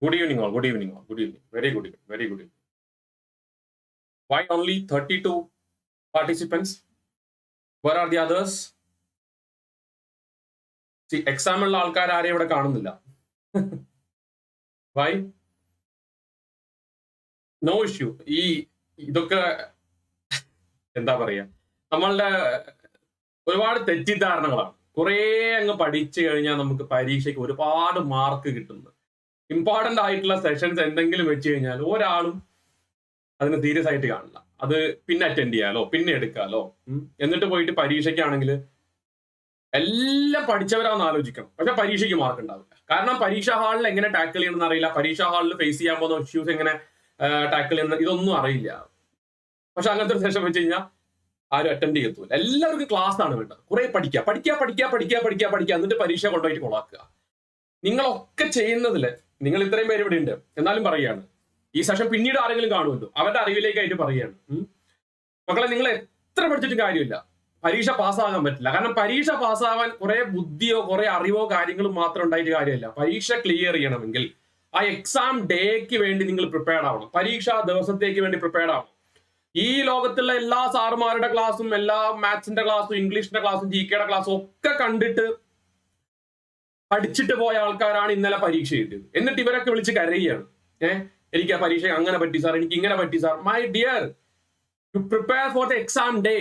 Good evening all. Good evening all. Good evening. Very good evening. Very good evening. Why only 32 participants? Where are the others? See, exam ഉള്ള ആൾക്കാർ ആരെയും ഇവിടെ കാണുന്നില്ല. Why? No issue. ഇതൊക്കെ എന്താ പറയാ, നമ്മളുടെ ഒരുപാട് തെറ്റിദ്ധാരണകളാണ്. കുറെ അങ്ങ് പഠിച്ചു കഴിഞ്ഞാൽ നമുക്ക് പരീക്ഷയ്ക്ക് ഒരുപാട് മാർക്ക് കിട്ടുന്നു. ഇമ്പോർട്ടന്റ് ആയിട്ടുള്ള സെഷൻസ് എന്തെങ്കിലും വെച്ച് കഴിഞ്ഞാൽ ഒരാളും അതിന് സീരിയസ് ആയിട്ട് കാണില്ല. അത് പിന്നെ അറ്റൻഡ് ചെയ്യാലോ, പിന്നെ എടുക്കാലോ. എന്നിട്ട് പോയിട്ട് പരീക്ഷയ്ക്കാണെങ്കിൽ എല്ലാം പഠിച്ചവരാന്ന് ആലോചിക്കണം, പക്ഷെ പരീക്ഷയ്ക്ക് മാർക്ക് ഉണ്ടാവില്ല. കാരണം പരീക്ഷാ ഹാളിൽ എങ്ങനെ ടാക്കിൾ ചെയ്യണമെന്ന് അറിയില്ല, പരീക്ഷാ ഹാളിൽ ഫേസ് ചെയ്യാൻ പോകുന്ന ഇഷ്യൂസ് എങ്ങനെ ടാക്കിൾ ചെയ്യുന്ന ഇതൊന്നും അറിയില്ല. പക്ഷെ അങ്ങനത്തെ ഒരു സെഷൻ വെച്ച് കഴിഞ്ഞാൽ ആരും അറ്റൻഡ് ചെയ്യത്തില്ല. എല്ലാവർക്കും ക്ലാസ് ആണ് വേണ്ടത്. കുറെ പഠിക്കുക, എന്നിട്ട് പരീക്ഷ കൊണ്ടുപോയിട്ട് കൊളാക്കുക. നിങ്ങളൊക്കെ ചെയ്യുന്നതില് നിങ്ങൾ ഇത്രയും പേര് ഇവിടെ ഉണ്ട്, എന്നാലും പറയുകയാണ്, ഈ സെഷൻ പിന്നീട് ആരെങ്കിലും കാണുമല്ലോ, അവരുടെ അറിവിലേക്കായിട്ട് പറയുകയാണ്. മക്കളെ, നിങ്ങൾ എത്ര പഠിച്ചിട്ടും കാര്യമില്ല, പരീക്ഷ പാസ്സാകാൻ പറ്റില്ല. കാരണം പരീക്ഷ പാസ്സാവാൻ കുറെ ബുദ്ധിയോ കുറെ അറിവോ കാര്യങ്ങളും മാത്രം ഉണ്ടായിട്ട് കാര്യമില്ല. പരീക്ഷ ക്ലിയർ ചെയ്യണമെങ്കിൽ ആ എക്സാം ഡേക്ക് വേണ്ടി നിങ്ങൾ പ്രിപ്പയർഡ് ആവണം. പരീക്ഷാ ദിവസത്തേക്ക് വേണ്ടി പ്രിപ്പയർഡ് ആവണം. ഈ ലോകത്തുള്ള എല്ലാ സാറുമാരുടെ ക്ലാസ്സും, എല്ലാ മാത്സിന്റെ ക്ലാസ്സും, ഇംഗ്ലീഷിന്റെ ക്ലാസ്സും, GK-യുടെ ക്ലാസ്സും ഒക്കെ കണ്ടിട്ട് പഠിച്ചിട്ട് പോയ ആൾക്കാരാണ് ഇന്നലെ പരീക്ഷ എഴുതിയത്. എന്നിട്ട് ഇവരൊക്കെ വിളിച്ച് കരയുകയാണ്, എനിക്ക് ആ പരീക്ഷ അങ്ങനെ പറ്റി സാർ, എനിക്ക് ഇങ്ങനെ പറ്റി sir. My dear, you prepare for the exam day.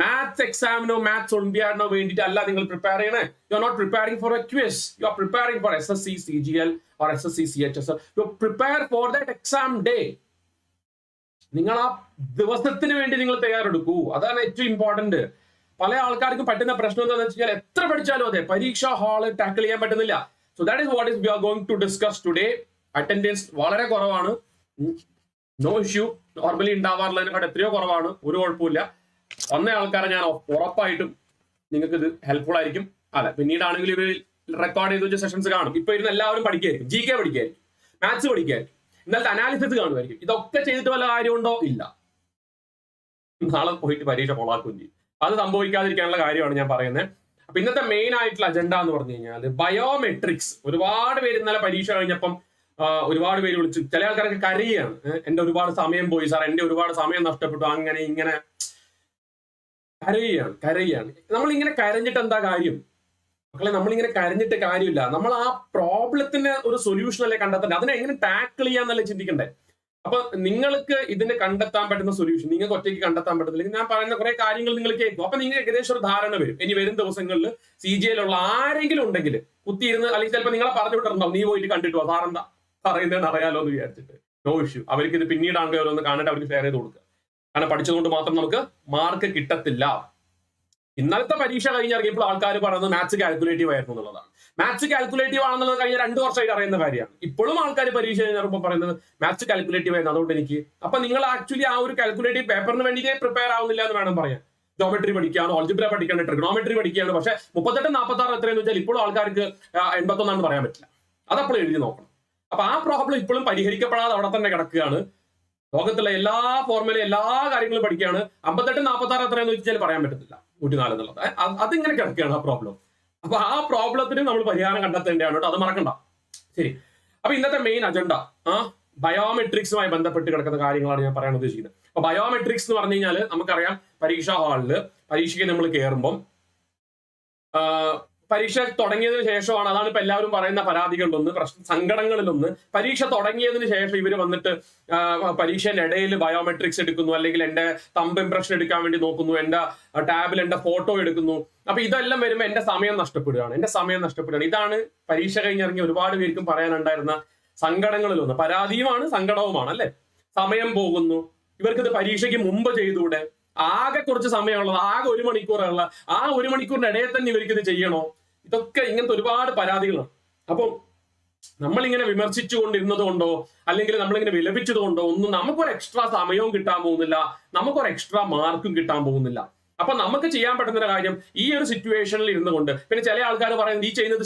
Maths എക്സാമിനോ മാത്സ് ഒളിമ്പിയാഡിനോ വേണ്ടിയിട്ട് അല്ല നിങ്ങൾ പ്രിപ്പയർ ചെയ്യണേ. You are not preparing for a quiz, you are preparing for SSC CGL or SSC CHSL. You prepare for that exam day. നിങ്ങൾ ആ ദിവസത്തിന് വേണ്ടി നിങ്ങൾ തയ്യാറെടുക്കൂ. അതാണ് ഏറ്റവും ഇമ്പോർട്ടന്റ്. പല ആൾക്കാർക്കും പറ്റുന്ന പ്രശ്നം എന്താണെന്ന് വെച്ച് കഴിഞ്ഞാൽ എത്ര പഠിച്ചാലും അതെ, പരീക്ഷാ ഹാള് ടാക്കിൾ ചെയ്യാൻ പറ്റുന്നില്ല. So that is what is we are going to discuss today. Attendance വളരെ കുറവാണ്, നോ ഇഷ്യൂ. നോർമലി ഉണ്ടാവാറുള്ളതിനെക്കാട്ട് എത്രയോ കുറവാണ്, ഒരു കുഴപ്പമില്ല. വന്ന ആൾക്കാരെ ഞാൻ ഉറപ്പായിട്ടും നിങ്ങൾക്ക് ഇത് ഹെൽപ്ഫുൾ ആയിരിക്കും. അല്ല, പിന്നീടാണെങ്കിൽ ഇവർ റെക്കോർഡ് ചെയ്ത് വെച്ച സെഷൻസ് കാണും. ഇപ്പൊ ഇരുന്ന് എല്ലാവരും പഠിക്കായിരിക്കും, GK പഠിക്കായിരിക്കും, മാത്സ് പഠിക്കായിരിക്കും, ഇന്നലത്തെ അനാലിസിസ് കാണുമായിരിക്കും. ഇതൊക്കെ ചെയ്തിട്ട് വല്ല കാര്യമുണ്ടോ? ഇല്ല. നാളെ പോയിട്ട് പരീക്ഷ കൊളാക്കുകയും ചെയ്യും. അത് സംഭവിക്കാതിരിക്കാനുള്ള കാര്യമാണ് ഞാൻ പറയുന്നത്. അപ്പൊ ഇന്നത്തെ മെയിൻ ആയിട്ടുള്ള അജണ്ട എന്ന് പറഞ്ഞു കഴിഞ്ഞാൽ ബയോമെട്രിക്സ്. ഒരുപാട് പേര് ഇന്നലെ പരീക്ഷ കഴിഞ്ഞപ്പം ഒരുപാട് പേര് വിളിച്ചു. ചില ആൾക്കാരൊക്കെ കരയാണ്, എന്റെ ഒരുപാട് സമയം പോയി സാർ, എന്റെ ഒരുപാട് സമയം നഷ്ടപ്പെട്ടു, അങ്ങനെ ഇങ്ങനെ കരയാണ്. നമ്മളിങ്ങനെ കരഞ്ഞിട്ട് എന്താ കാര്യം മക്കളെ? നമ്മളിങ്ങനെ കരഞ്ഞിട്ട് കാര്യമില്ല. നമ്മൾ ആ പ്രോബ്ലത്തിന് ഒരു സൊല്യൂഷൻ അല്ലേ കണ്ടെത്തണ്ടേ, അതിനെ എങ്ങനെ ടാക്കിൾ ചെയ്യാന്നല്ലേ ചിന്തിക്കണ്ടേ. അപ്പൊ നിങ്ങൾക്ക് ഇതിന് കണ്ടെത്താൻ പറ്റുന്ന സൊല്യൂഷൻ നിങ്ങൾക്ക് ഒറ്റയ്ക്ക് കണ്ടെത്താൻ പറ്റുന്നില്ലെങ്കിൽ ഞാൻ പറയുന്ന കുറെ കാര്യങ്ങൾ നിങ്ങൾ കേൾക്കും. അപ്പൊ നിങ്ങൾക്ക് ഏകദേശം ഒരു ധാരണ വരും. ഇനി വരും ദിവസങ്ങളിൽ CGL ഉള്ള ആരെങ്കിലും ഉണ്ടെങ്കിൽ കുത്തിയിരുന്ന്, അല്ലെങ്കിൽ ചിലപ്പോൾ നിങ്ങളെ പറഞ്ഞു വിട്ടിട്ടുണ്ടാവും, നീ പോയിട്ട് കണ്ടിട്ടോ സാറെന്താ പറയുന്നതെന്ന് അറിയാലോ എന്ന് വിചാരിച്ചിട്ട്. No issue. അവർക്ക് ഇത് പിന്നീടാണെങ്കിൽ ഓരോന്ന് കാണട്ടെ, അവർക്ക് ഷെയർ ചെയ്ത് കൊടുക്കുക. കാരണം പഠിച്ചതുകൊണ്ട് മാത്രം നമുക്ക് മാർക്ക് കിട്ടത്തില്ല. ഇന്നലത്തെ പരീക്ഷ കഴിഞ്ഞിറങ്ങിയപ്പോൾ ആൾക്കാർ പറയുന്നത് മാത്സ് കാൽക്കുലേറ്റീവ് ആയിരുന്നു എന്നുള്ളതാണ്. മാത്സ് കാൽക്കുലേറ്റീവ് ആണെന്നുള്ളത് കഴിഞ്ഞ 2 വർഷമായിട്ട് അറിയുന്ന കാര്യമാണ്. ഇപ്പോഴും ആൾക്കാർ പരീക്ഷ കഴിഞ്ഞപ്പോൾ പറയുന്നത് മാത്സ് കാൽക്കുലേറ്റീവ് ആയിരുന്നു, അതുകൊണ്ട് എനിക്ക്. അപ്പൊ നിങ്ങൾ ആക്ച്വലി ആ ഒരു കാൽക്കുലേറ്റീവ് പേപ്പറിന് വേണ്ടിയിട്ടേ പ്രിപ്പയർ ആവുന്നില്ല എന്ന് വേണം പറയാൻ. ജോമെട്രി പഠിക്കുകയാണ്, ഓൾജിബ്ര പഠിക്കുകയാണ്, ട്രിഗണോമെട്രി പഠിക്കുകയാണ്. പക്ഷെ 38, 46 എത്രയെന്ന് വെച്ചാൽ ഇപ്പോഴും ആൾക്കാർക്ക് 81 പറയാൻ പറ്റില്ല. അതപ്പോഴും എഴുതി നോക്കണം. അപ്പൊ ആ പ്രോബ്ലം ഇപ്പോഴും പരിഹരിക്കപ്പെടാതെ അവിടെ തന്നെ കിടക്കുകയാണ്. ലോകത്തുള്ള എല്ലാ ഫോർമുലയും എല്ലാ കാര്യങ്ങളും പഠിക്കുകയാണ്. 58, 46 എത്രയെന്ന് വെച്ചാൽ പറയാൻ പറ്റത്തില്ല, 104 എന്നുള്ളത്. അതിങ്ങനെ കിടക്കുകയാണ് ആ പ്രോബ്ലം. അപ്പൊ ആ പ്രോബ്ലത്തിന് നമ്മൾ പരിഹാരം കണ്ടെത്തേണ്ടതാണ് കേട്ടോ, അത് മറക്കണ്ട. ശരി, അപ്പൊ ഇന്നത്തെ മെയിൻ അജണ്ട ബയോമെട്രിക്സുമായി ബന്ധപ്പെട്ട് കിടക്കുന്ന കാര്യങ്ങളാണ് ഞാൻ പറയാൻ ഉദ്ദേശിക്കുന്നത്. അപ്പൊ ബയോമെട്രിക്സ് എന്ന് പറഞ്ഞു കഴിഞ്ഞാൽ നമുക്കറിയാം, പരീക്ഷാ ഹാളില് പരീക്ഷയ്ക്ക് നമ്മൾ കയറുമ്പം പരീക്ഷ തുടങ്ങിയതിനു ശേഷമാണ്, അതാണ് ഇപ്പൊ എല്ലാവരും പറയുന്ന പരാതികളിലൊന്ന്, സങ്കടങ്ങളിലൊന്ന്. പരീക്ഷ തുടങ്ങിയതിന് ശേഷം ഇവർ വന്നിട്ട് പരീക്ഷയുടെ ഇടയിൽ ബയോമെട്രിക്സ് എടുക്കുന്നു, അല്ലെങ്കിൽ എന്റെ തമ്പ് ഇംപ്രഷൻ എടുക്കാൻ വേണ്ടി നോക്കുന്നു, എന്റെ ടാബിൽ എന്റെ ഫോട്ടോ എടുക്കുന്നു. അപ്പൊ ഇതെല്ലാം വരുമ്പോൾ എന്റെ സമയം നഷ്ടപ്പെടുകയാണ്. ഇതാണ് പരീക്ഷ കഴിഞ്ഞിറങ്ങി ഒരുപാട് പേർക്കും പറയാനുണ്ടായിരുന്ന സങ്കടങ്ങളിലൊന്ന്. പരാതിയുമാണ്, സങ്കടവുമാണ് അല്ലെ. സമയം പോകുന്നു, ഇവർക്കിത് പരീക്ഷയ്ക്ക് മുമ്പ് ചെയ്തുകൂടെ? ആകെ കുറച്ച് സമയമുള്ളത്, ആകെ 1 മണിക്കൂറുള്ള, ആ 1 മണിക്കൂറിന്റെ ഇടയിൽ തന്നെ ഇവർക്ക് ഇത് ചെയ്യണോ? ഇതൊക്കെ ഇങ്ങനത്തെ ഒരുപാട് പരാതികളാണ്. അപ്പം നമ്മളിങ്ങനെ വിമർശിച്ചുകൊണ്ടിരുന്നത് കൊണ്ടോ അല്ലെങ്കിൽ നമ്മളിങ്ങനെ വിലപിച്ചത് കൊണ്ടോ ഒന്നും നമുക്കൊരു എക്സ്ട്രാ സമയവും കിട്ടാൻ പോകുന്നില്ല, നമുക്കൊരു എക്സ്ട്രാ മാർക്കും കിട്ടാൻ പോകുന്നില്ല. അപ്പൊ നമുക്ക് ചെയ്യാൻ പറ്റുന്ന കാര്യം ഈ ഒരു സിറ്റുവേഷനിൽ ഇരുന്നുകൊണ്ട്, പിന്നെ ചില ആൾക്കാർ പറയുന്നത് ഈ ചെയ്യുന്നത്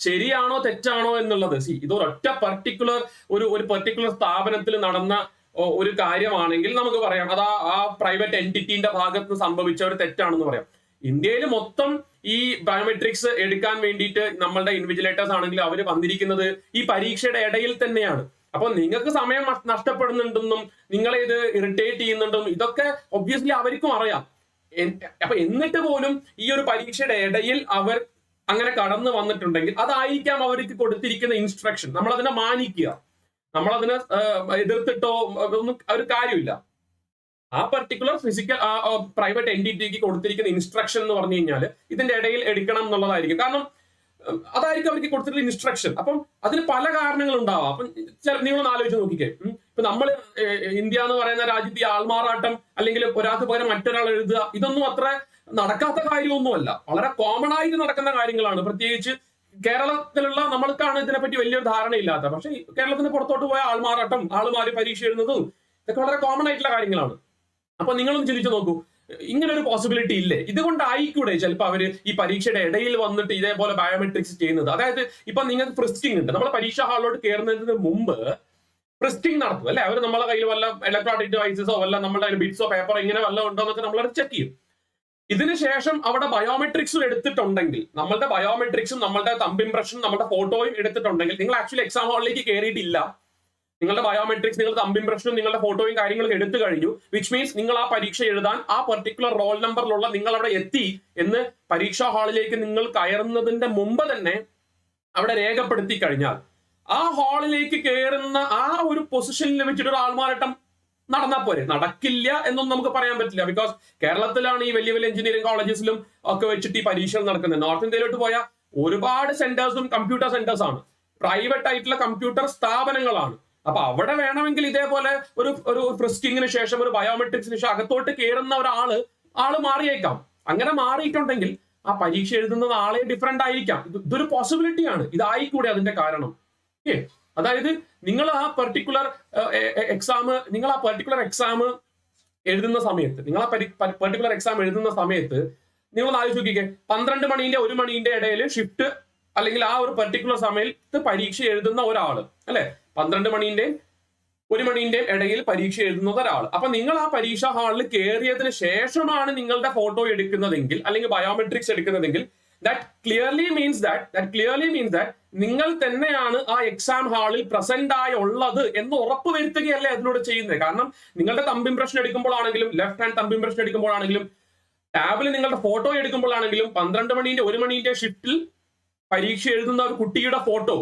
ശരിയാണോ തെറ്റാണോ എന്നുള്ളത്. ഇതൊരൊറ്റ പർട്ടിക്കുലർ ഒരു പർട്ടിക്കുലർ സ്ഥാപനത്തിൽ നടന്ന ഒരു കാര്യമാണെങ്കിൽ നമുക്ക് പറയാം അത് ആ പ്രൈവറ്റ് എൻറ്റിറ്റിന്റെ ഭാഗത്ത് സംഭവിച്ച ഒരു തെറ്റാണെന്ന് പറയാം. ഇന്ത്യയിൽ മൊത്തം ഈ ബയോമെട്രിക്സ് എടുക്കാൻ വേണ്ടിയിട്ട് നമ്മളുടെ ഇൻവിജിലേറ്റേഴ്സ് ആണെങ്കിൽ അവർ വന്നിരിക്കുന്നത് ഈ പരീക്ഷയുടെ ഇടയിൽ തന്നെയാണ്. അപ്പൊ നിങ്ങൾക്ക് സമയം നഷ്ടപ്പെടുന്നുണ്ടെന്നും നിങ്ങളെ ഇത് ഇറിറ്റേറ്റ് ചെയ്യുന്നുണ്ടെന്നും ഇതൊക്കെ ഒബ്വിയസ്ലി അവർക്കും അറിയാം. അപ്പൊ എന്നിട്ട് പോലും ഈ ഒരു പരീക്ഷയുടെ ഇടയിൽ അവർ അങ്ങനെ കടന്നു വന്നിട്ടുണ്ടെങ്കിൽ അതായിരിക്കാം അവർക്ക് കൊടുത്തിരിക്കുന്ന ഇൻസ്ട്രക്ഷൻ. നമ്മളതിനെ മാനിക്കുക, നമ്മളതിനെ എതിർത്തിട്ടോ ഒന്നും ഒരു കാര്യമില്ല. ആ പർട്ടിക്കുലർ ഫിസിക്കൽ പ്രൈവറ്റ് എൻറ്റിറ്റിക്ക് കൊടുത്തിരിക്കുന്ന ഇൻസ്ട്രക്ഷൻ എന്ന് പറഞ്ഞു കഴിഞ്ഞാൽ ഇതിന്റെ ഇടയിൽ എടുക്കണം എന്നുള്ളതായിരിക്കും. കാരണം അതായിരിക്കും അവർക്ക് കൊടുത്തിട്ടുള്ള ഇൻസ്ട്രക്ഷൻ. അപ്പം അതിന് പല കാരണങ്ങൾ ഉണ്ടാവാം. അപ്പം നിങ്ങളൊന്ന് ആലോചിച്ച് നോക്കിക്കേ, ഇപ്പൊ നമ്മൾ ഇന്ത്യ എന്ന് പറയുന്ന രാജ്യത്ത് ഈ ആൾമാറാട്ടം അല്ലെങ്കിൽ ഒരാൾക്ക് പകരം മറ്റൊരാൾ എഴുതുക, ഇതൊന്നും അത്ര നടക്കാത്ത കാര്യമൊന്നുമല്ല. വളരെ കോമൺ ആയിട്ട് നടക്കുന്ന കാര്യങ്ങളാണ്. പ്രത്യേകിച്ച് കേരളത്തിലുള്ള നമ്മൾക്കാണ് ഇതിനെപ്പറ്റി വലിയൊരു ധാരണയില്ലാത്ത. പക്ഷെ കേരളത്തിന് പുറത്തോട്ട് പോയ ആൾമാറാട്ടം, ആൾമാര് പരീക്ഷ എഴുതുന്നതും ഇതൊക്കെ വളരെ കോമൺ ആയിട്ടുള്ള കാര്യങ്ങളാണ്. അപ്പൊ നിങ്ങളൊന്ന് ചിന്തിച്ചു നോക്കൂ, ഇങ്ങനെ ഒരു പോസിബിലിറ്റി ഇല്ലേ? ഇതുകൊണ്ടായിക്കൂടെ ചിലപ്പോൾ അവര് ഈ പരീക്ഷയുടെ ഇടയിൽ വന്നിട്ട് ഇതേപോലെ ബയോമെട്രിക്സ് ചെയ്യുന്നത്? അതായത് ഇപ്പൊ നിങ്ങൾക്ക് ഫ്രിസ്കിംഗ് ഉണ്ട്, നമ്മൾ പരീക്ഷാ ഹാളിലോട്ട് കയറുന്നതിന് മുമ്പ് ഫ്രിസ്കിംഗ് നടത്തും അല്ലെ? അവർ നമ്മളെ കയ്യിൽ വല്ല ഇലക്ട്രോണിക് ഡിവൈസസോ വല്ല നമ്മുടെ ബിറ്റ്സോ പേപ്പറോ ഇങ്ങനെ വല്ല ഉണ്ടോ എന്നൊക്കെ നമ്മളത് ചെക്ക് ചെയ്യും. ഇതിനുശേഷം അവിടെ ബയോമെട്രിക്സും എടുത്തിട്ടുണ്ടെങ്കിൽ, നമ്മളുടെ ബയോമെട്രിക്സും നമ്മളുടെ തമ്പ് ഇംപ്രഷനും നമ്മുടെ ഫോട്ടോയും എടുത്തിട്ടുണ്ടെങ്കിൽ നിങ്ങൾ ആക്ച്വലി എക്സാം ഹാളിലേക്ക് കയറിയിട്ടില്ല. നിങ്ങളുടെ ബയോമെട്രിക്സ്, നിങ്ങളുടെ തമ്പ് ഇംപ്രഷനും നിങ്ങളുടെ ഫോട്ടോയും കാര്യങ്ങളും എടുത്തു കഴിഞ്ഞു. വിച്ച് മീൻസ് നിങ്ങൾ ആ പരീക്ഷ എഴുതാൻ ആ പർട്ടിക്കുലർ റോൾ നമ്പറിലുള്ള നിങ്ങൾ അവിടെ എത്തി എന്ന് പരീക്ഷാ ഹാളിലേക്ക് നിങ്ങൾ കയറുന്നതിന്റെ മുമ്പ് തന്നെ അവിടെ രേഖപ്പെടുത്തി കഴിഞ്ഞാൽ ആ ഹാളിലേക്ക് കയറുന്ന ആ ഒരു പൊസിഷനിൽ വെച്ചിട്ട് ഒരു ആൾമാറാട്ടം നടന്നാൽ പോരെ? നടക്കില്ല എന്നൊന്നും നമുക്ക് പറയാൻ പറ്റില്ല. ബിക്കോസ് കേരളത്തിലാണ് ഈ വലിയ വലിയ എഞ്ചിനീയറിംഗ് കോളേജസിലും ഒക്കെ വെച്ചിട്ട് ഈ പരീക്ഷകൾ നടക്കുന്നത്. നോർത്ത് ഇന്ത്യയിലോട്ട് പോയാൽ ഒരുപാട് സെന്റേഴ്സും കമ്പ്യൂട്ടർ സെന്റേഴ്സ് ആണ്, പ്രൈവറ്റ് ആയിട്ടുള്ള കമ്പ്യൂട്ടർ സ്ഥാപനങ്ങളാണ്. അപ്പൊ അവിടെ വേണമെങ്കിൽ ഇതേപോലെ ഒരു ഫ്രിസ്കിങ്ങിന് ശേഷം ഒരു ബയോമെട്രിക്സിന് ശേഷം അകത്തോട്ട് കയറുന്ന ആള് മാറിയേക്കാം. അങ്ങനെ മാറിയിട്ടുണ്ടെങ്കിൽ ആ പരീക്ഷ എഴുതുന്നത് ആളെ ഡിഫറെന്റ് ആയിരിക്കാം. ഇതൊരു പോസിബിലിറ്റിയാണ്. ഇതായിക്കൂടെ അതിന്റെ കാരണം? അതായത് നിങ്ങൾ ആ പർട്ടിക്കുലർ എക്സാം എഴുതുന്ന സമയത്ത് നിങ്ങൾ ആലോചിച്ച് നോക്കിക്കേ, 12 മണിന്റെ 1 മണിന്റെ ഇടയിൽ ഷിഫ്റ്റ് അല്ലെങ്കിൽ ആ ഒരു പർട്ടിക്കുലർ സമയത്ത് പരീക്ഷ എഴുതുന്ന ഒരാള് അല്ലെ, 12 മണിന്റെയും 1 മണിന്റെയും ഇടയിൽ പരീക്ഷ എഴുതുന്ന ഒരാൾ. അപ്പൊ നിങ്ങൾ ആ പരീക്ഷാ ഹാളിൽ കയറിയതിന് ശേഷമാണ് നിങ്ങളുടെ ഫോട്ടോ എടുക്കുന്നതെങ്കിൽ അല്ലെങ്കിൽ ബയോമെട്രിക്സ് എടുക്കുന്നതെങ്കിൽ that clearly means that നിങ്ങൾ തന്നെയാണ് ആ എക്സാം ഹാളിൽ പ്രസന്റ് ആയുള്ളത് എന്ന് ഉറപ്പ് വരുത്തുകയല്ലേ അതിലൂടെ ചെയ്യുന്നത്. കാരണം നിങ്ങളുടെ തമ്പ് ഇംപ്രഷൻ എടുക്കുമ്പോഴാണെങ്കിലും, ലെഫ്റ്റ് ഹാൻഡ് തമ്പ് ഇംപ്രഷൻ എടുക്കുമ്പോഴാണെങ്കിലും, ടാബിൽ നിങ്ങളുടെ ഫോട്ടോ എടുക്കുമ്പോഴാണെങ്കിലും 12 മണിന്റെ 1 മണിന്റെ ഷിഫ്റ്റിൽ പരീക്ഷ എഴുതുന്ന ഒരു കുട്ടിയുടെ ഫോട്ടോ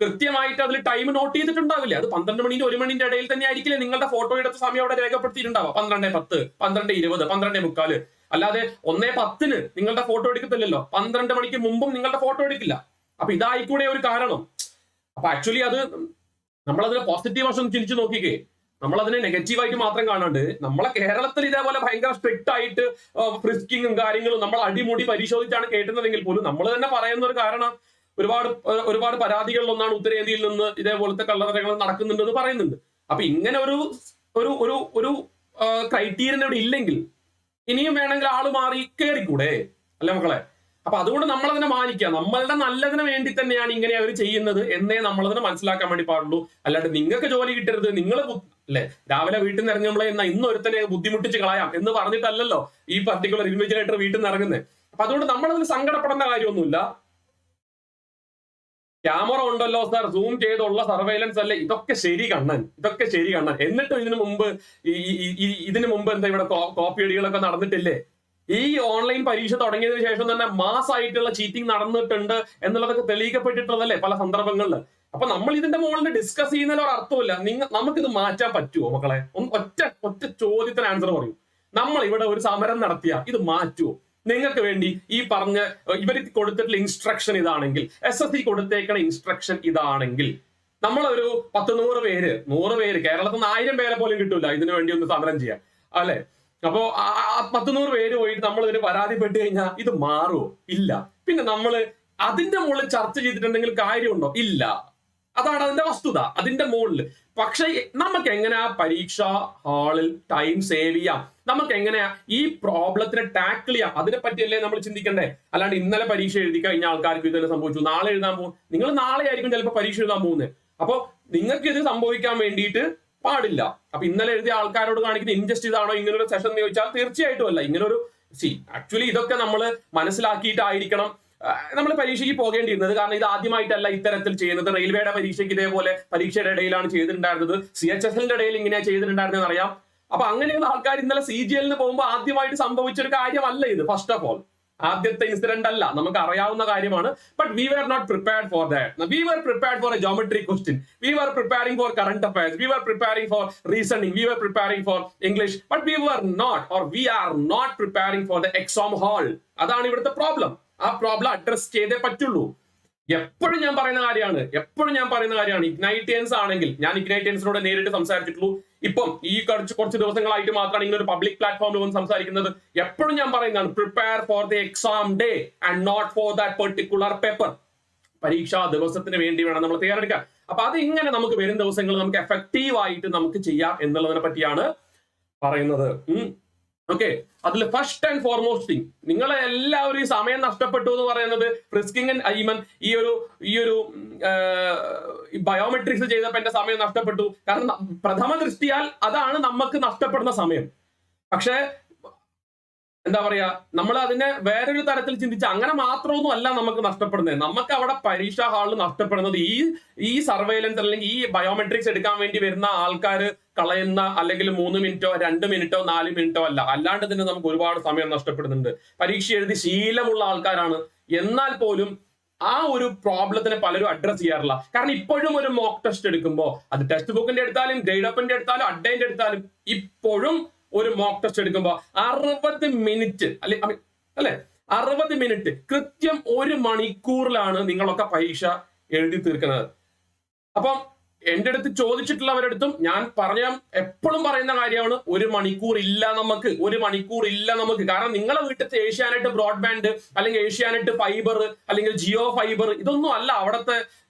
കൃത്യമായിട്ട് അതിൽ ടൈം നോട്ട് ചെയ്തിട്ടുണ്ടാവില്ല. അത് 12 മണിന്റെ 1 മണിന്റെ ഇടയിൽ തന്നെ ആയിരിക്കില്ലേ നിങ്ങളുടെ ഫോട്ടോ എടുത്ത സമയം അവിടെ രേഖപ്പെടുത്തിയിട്ടുണ്ടാവുക. 12:10, 12:20, 12:45. അല്ലാതെ 1:10 നിങ്ങളുടെ ഫോട്ടോ എടുക്കത്തില്ലല്ലോ. 12 മണിക്ക് മുമ്പും നിങ്ങളുടെ ഫോട്ടോ എടുക്കില്ല. അപ്പൊ ഇതായിക്കൂടെ ഒരു കാരണം. അപ്പൊ ആക്ച്വലി അത് നമ്മളതിനെ പോസിറ്റീവ് വശം ചിന്തിച്ചു നോക്കിക്കേ. നമ്മളതിനെ നെഗറ്റീവായിട്ട് മാത്രം കാണാണ്ട് നമ്മളെ കേരളത്തിൽ ഇതേപോലെ ഭയങ്കര സ്ട്രിക്റ്റ് ആയിട്ട് ഫ്രിസ്കിങ്ങും കാര്യങ്ങളും നമ്മൾ അടിമുടി പരിശോധിച്ചാണ് കേട്ടുന്നതെങ്കിൽ പോലും നമ്മൾ തന്നെ പറയുന്ന ഒരു കാരണം ഒരുപാട് പരാതികളിലൊന്നാണ് ഉത്തരേന്ത്യയിൽ നിന്ന് ഇതേപോലത്തെ കള്ളത്തരങ്ങൾ നടക്കുന്നുണ്ടെന്ന് പറയുന്നുണ്ട്. അപ്പൊ ഇങ്ങനെ ഒരു ക്രൈറ്റീരിയൻ ഇവിടെ ഇല്ലെങ്കിൽ ഇനിയും വേണമെങ്കിൽ ആള് മാറി കയറിക്കൂടെ അല്ലെ മക്കളെ? അപ്പൊ അതുകൊണ്ട് നമ്മളതിനെ മാനിക്കുക. നമ്മളുടെ നല്ലതിന് വേണ്ടി തന്നെയാണ് ഇങ്ങനെ അവർ ചെയ്യുന്നത് എന്നേ നമ്മളതിനെ മനസ്സിലാക്കാൻ വേണ്ടി പാടുള്ളൂ. അല്ലാണ്ട് നിങ്ങൾക്ക് ജോലി കിട്ടരുത്, നിങ്ങൾ അല്ലെ രാവിലെ വീട്ടിൽ നിന്ന് ഇറങ്ങുമ്പോഴേ ഇന്നൊരുത്തനെ ബുദ്ധിമുട്ടിച്ച് കളയാം എന്ന് പറഞ്ഞിട്ടല്ലല്ലോ ഈ പർട്ടിക്കുലർ ഇൻവിജിലേറ്റർ വീട്ടിൽ നിന്ന് ഇറങ്ങുന്നത്. അപ്പൊ അതുകൊണ്ട് നമ്മളതിന് സങ്കടപ്പെടേണ്ട കാര്യമൊന്നുമില്ല. ക്യാമറ ഉണ്ടല്ലോ സാർ, സൂം ചെയ്തുള്ള സർവൈലൻസ് അല്ലേ, ഇതൊക്കെ ശരി കണ്ണൻ. എന്നിട്ടും ഇതിനു മുമ്പ് എന്താ ഇവിടെ കോപ്പി അടികളൊക്കെ നടന്നിട്ടില്ലേ? ഈ ഓൺലൈൻ പരീക്ഷ തുടങ്ങിയതിനു ശേഷം തന്നെ മാസമായിട്ടുള്ള ചീറ്റിംഗ് നടന്നിട്ടുണ്ട് എന്നുള്ളതൊക്കെ തെളിയിക്കപ്പെട്ടിട്ടുള്ളതല്ലേ പല സന്ദർഭങ്ങളിൽ. അപ്പൊ നമ്മൾ ഇതിന്റെ മുകളിൽ ഡിസ്കസ് ചെയ്യുന്നതിൽ ഒരു അർത്ഥമില്ല. നമുക്കിത് മാറ്റാൻ പറ്റുമോ മക്കളെ? ഒറ്റ ചോദ്യത്തിന് ആൻസർ പറയൂ. നമ്മൾ ഇവിടെ ഒരു സമരം നടത്തിയ ഇത് മാറ്റുമോ? നിങ്ങൾക്ക് വേണ്ടി ഈ പറഞ്ഞ ഇവർക്ക് കൊടുത്തിട്ടുള്ള ഇൻസ്ട്രക്ഷൻ ഇതാണെങ്കിൽ, SSC കൊടുത്തേക്കണ ഇൻസ്ട്രക്ഷൻ ഇതാണെങ്കിൽ, നമ്മളൊരു 100 പേര് കേരളത്തിൽ നിന്ന് 1000 പേരെ പോലും കിട്ടൂല ഇതിനു വേണ്ടി ഒന്ന് സമരം ചെയ്യാൻ അല്ലെ? അപ്പോ 100 പേര് പോയിട്ട് നമ്മൾ ഇതിന് പരാതിപ്പെട്ട് കഴിഞ്ഞാൽ ഇത് മാറുമോ? ഇല്ല. പിന്നെ നമ്മൾ അതിന്റെ മുകളിൽ ചർച്ച ചെയ്തിട്ടുണ്ടെങ്കിൽ കാര്യമുണ്ടോ? ഇല്ല. അതാണ് അതിന്റെ വസ്തുത, അതിന്റെ മുകളിൽ. പക്ഷെ നമുക്ക് എങ്ങനെയാ പരീക്ഷാ ഹാളിൽ ടൈം സേവ് ചെയ്യാം, നമുക്ക് എങ്ങനെയാ ഈ പ്രോബ്ലത്തിനെ ടാക്കിൾ ചെയ്യാം, അതിനെ പറ്റിയല്ലേ നമ്മൾ ചിന്തിക്കണ്ടേ? അല്ലാണ്ട് ഇന്നലെ പരീക്ഷ എഴുതി കഴിഞ്ഞ ആൾക്കാർക്ക് ഇതെല്ലാം സംഭവിച്ചു, നാളെ എഴുതാൻ പോകും. നിങ്ങൾ നാളെ ആയിരിക്കും ചിലപ്പോൾ പരീക്ഷ എഴുതാൻ പോകുന്നത്. അപ്പൊ നിങ്ങൾക്ക് ഇത് സംഭവിക്കാൻ വേണ്ടിയിട്ട് പാടില്ല. അപ്പൊ ഇന്നലെ എഴുതിയ ആൾക്കാരോട് കാണിക്കുന്ന ഇൻജസ്റ്റിസ് ആണോ ഇങ്ങനൊരു സെഷൻ എന്ന് ചോദിച്ചാൽ തീർച്ചയായിട്ടും അല്ല. ആക്ച്വലി ഇതൊക്കെ നമ്മൾ മനസ്സിലാക്കിയിട്ടായിരിക്കണം നമ്മൾ പരീക്ഷയ്ക്ക് പോകേണ്ടിയിരുന്നത്. കാരണം ഇത് ആദ്യമായിട്ടല്ല ഇത്തരത്തിൽ ചെയ്യുന്നത്. റെയിൽവേയുടെ പരീക്ഷയ്ക്ക് ഇതേപോലെ പരീക്ഷയുടെ ഇടയിലാണ് ചെയ്തിട്ടുണ്ടായിരുന്നത്. CHSL ഇടയിൽ ഇങ്ങനെ ചെയ്തിട്ടുണ്ടായിരുന്നെന്ന് അറിയാം. അപ്പൊ അങ്ങനെയുള്ള ആൾക്കാർ ഇന്നലെ CGL പോകുമ്പോൾ ആദ്യമായിട്ട് സംഭവിച്ച ഒരു കാര്യമല്ല ഇത്. ഫസ്റ്റ് ഓഫ് ഓൾ ആദ്യത്തെ ഇൻസിഡന്റ് അല്ല, നമുക്ക് അറിയാവുന്ന കാര്യമാണ്. But we were not prepared for that. We were prepared for a geometry question. We were preparing for current affairs. We were preparing for reasoning. We were preparing for English. But we were not, or we are not preparing for the exam hall. അതാണ് ഇവിടുത്തെ problem. ആ problem address ചെയ്തേ പറ്റുള്ളൂ. എപ്പോഴും ഞാൻ പറയുന്ന കാര്യമാണ് ഇഗ്നൈറ്റിയൻസ് ആണെങ്കിൽ, ഞാൻ ഇഗ്നൈറ്റിയൻസിനോട് നേരിട്ട് സംസാരിച്ചിട്ടുള്ളൂ. ഇപ്പം ഈ കുറച്ച് ദിവസങ്ങളായിട്ട് മാത്രമാണ് ഇങ്ങനെ ഒരു പബ്ലിക് പ്ലാറ്റ്ഫോമിൽ വന്ന് സംസാരിക്കുന്നത്. എപ്പോഴും ഞാൻ പറയുന്നതാണ്, prepare for the exam day and not for that particular paper. പരീക്ഷാ ദിവസത്തിന് വേണ്ടി വേണം നമ്മൾ തയ്യാറെടുക്കാൻ. അപ്പൊ അത് ഇങ്ങനെ നമുക്ക് വരും ദിവസങ്ങൾ നമുക്ക് എഫക്റ്റീവ് ആയിട്ട് നമുക്ക് ചെയ്യാം എന്നുള്ളതിനെ പറ്റിയാണ് പറയുന്നത്. ഓക്കെ, അതിൽ ഫസ്റ്റ് ആൻഡ് ഫോർമോസ്റ്റ് തിങ്, നിങ്ങളെ എല്ലാവരും ഈ സമയം നഷ്ടപ്പെട്ടു എന്ന് പറയുന്നത് ഫ്രിസ്കിംഗ് ആൻഡ് ഐമൻ ഈ ഒരു ബയോമെട്രിക്സ് ചെയ്തപ്പോൾ എന്റെ സമയം നഷ്ടപ്പെട്ടു. കാരണം പ്രഥമ ദൃഷ്ടിയാൽ അതാണ് നമുക്ക് നഷ്ടപ്പെടുന്ന സമയം. പക്ഷെ എന്താ പറയാ, നമ്മൾ അതിനെ വേറൊരു തരത്തിൽ ചിന്തിച്ച് അങ്ങനെ മാത്രമൊന്നും അല്ല നമുക്ക് നഷ്ടപ്പെടുന്നത്. നമുക്ക് അവിടെ പരീക്ഷാ ഹാളിൽ നഷ്ടപ്പെടുന്നത് ഈ സർവൈലൻസ് അല്ലെങ്കിൽ ഈ ബയോമെട്രിക്സ് എടുക്കാൻ വേണ്ടി വരുന്ന ആൾക്കാർ കളയുന്ന അല്ലെങ്കിൽ 3 മിനിറ്റോ 2 മിനിറ്റോ 4 മിനിറ്റോ അല്ല, അല്ലാണ്ട് തന്നെ നമുക്ക് ഒരുപാട് സമയം നഷ്ടപ്പെടുന്നുണ്ട്. പരീക്ഷ എഴുതി ശീലമുള്ള ആൾക്കാരാണ്, എന്നാൽ പോലും ആ ഒരു പ്രോബ്ലത്തിനെ പലരും അഡ്രസ് ചെയ്യാറില്ല. കാരണം ഇപ്പോഴും ഒരു മോക്ക് ടെസ്റ്റ് എടുക്കുമ്പോൾ, അത് ടെക്സ്റ്റ് ബുക്കിന്റെ എടുത്താലും ഗ്രേഡ് അപ്പിന്റെ എടുത്താലും അഡ്ഡൈന്റെ എടുത്താലും, ഇപ്പോഴും ഒരു മോക്ക് ടെസ്റ്റ് എടുക്കുമ്പോൾ 60 മിനിറ്റ് അല്ലെ 60 മിനിറ്റ് കൃത്യം 1 മണിക്കൂറിലാണ് നിങ്ങളൊക്കെ പരീക്ഷ എഴുതി തീർക്കുന്നത്. അപ്പം എന്റെ അടുത്ത് ചോദിച്ചിട്ടുള്ളവരടുത്തും ഞാൻ എപ്പോഴും പറയുന്ന കാര്യമാണ്, 1 മണിക്കൂർ ഇല്ല നമുക്ക്. കാരണം നിങ്ങളെ വീട്ടിലത്തെ ഏഷ്യാനെറ്റ് ബ്രോഡ്ബാൻഡ് അല്ലെങ്കിൽ ഏഷ്യാനെറ്റ് ഫൈബർ അല്ലെങ്കിൽ ജിയോ ഫൈബർ ഇതൊന്നും അല്ല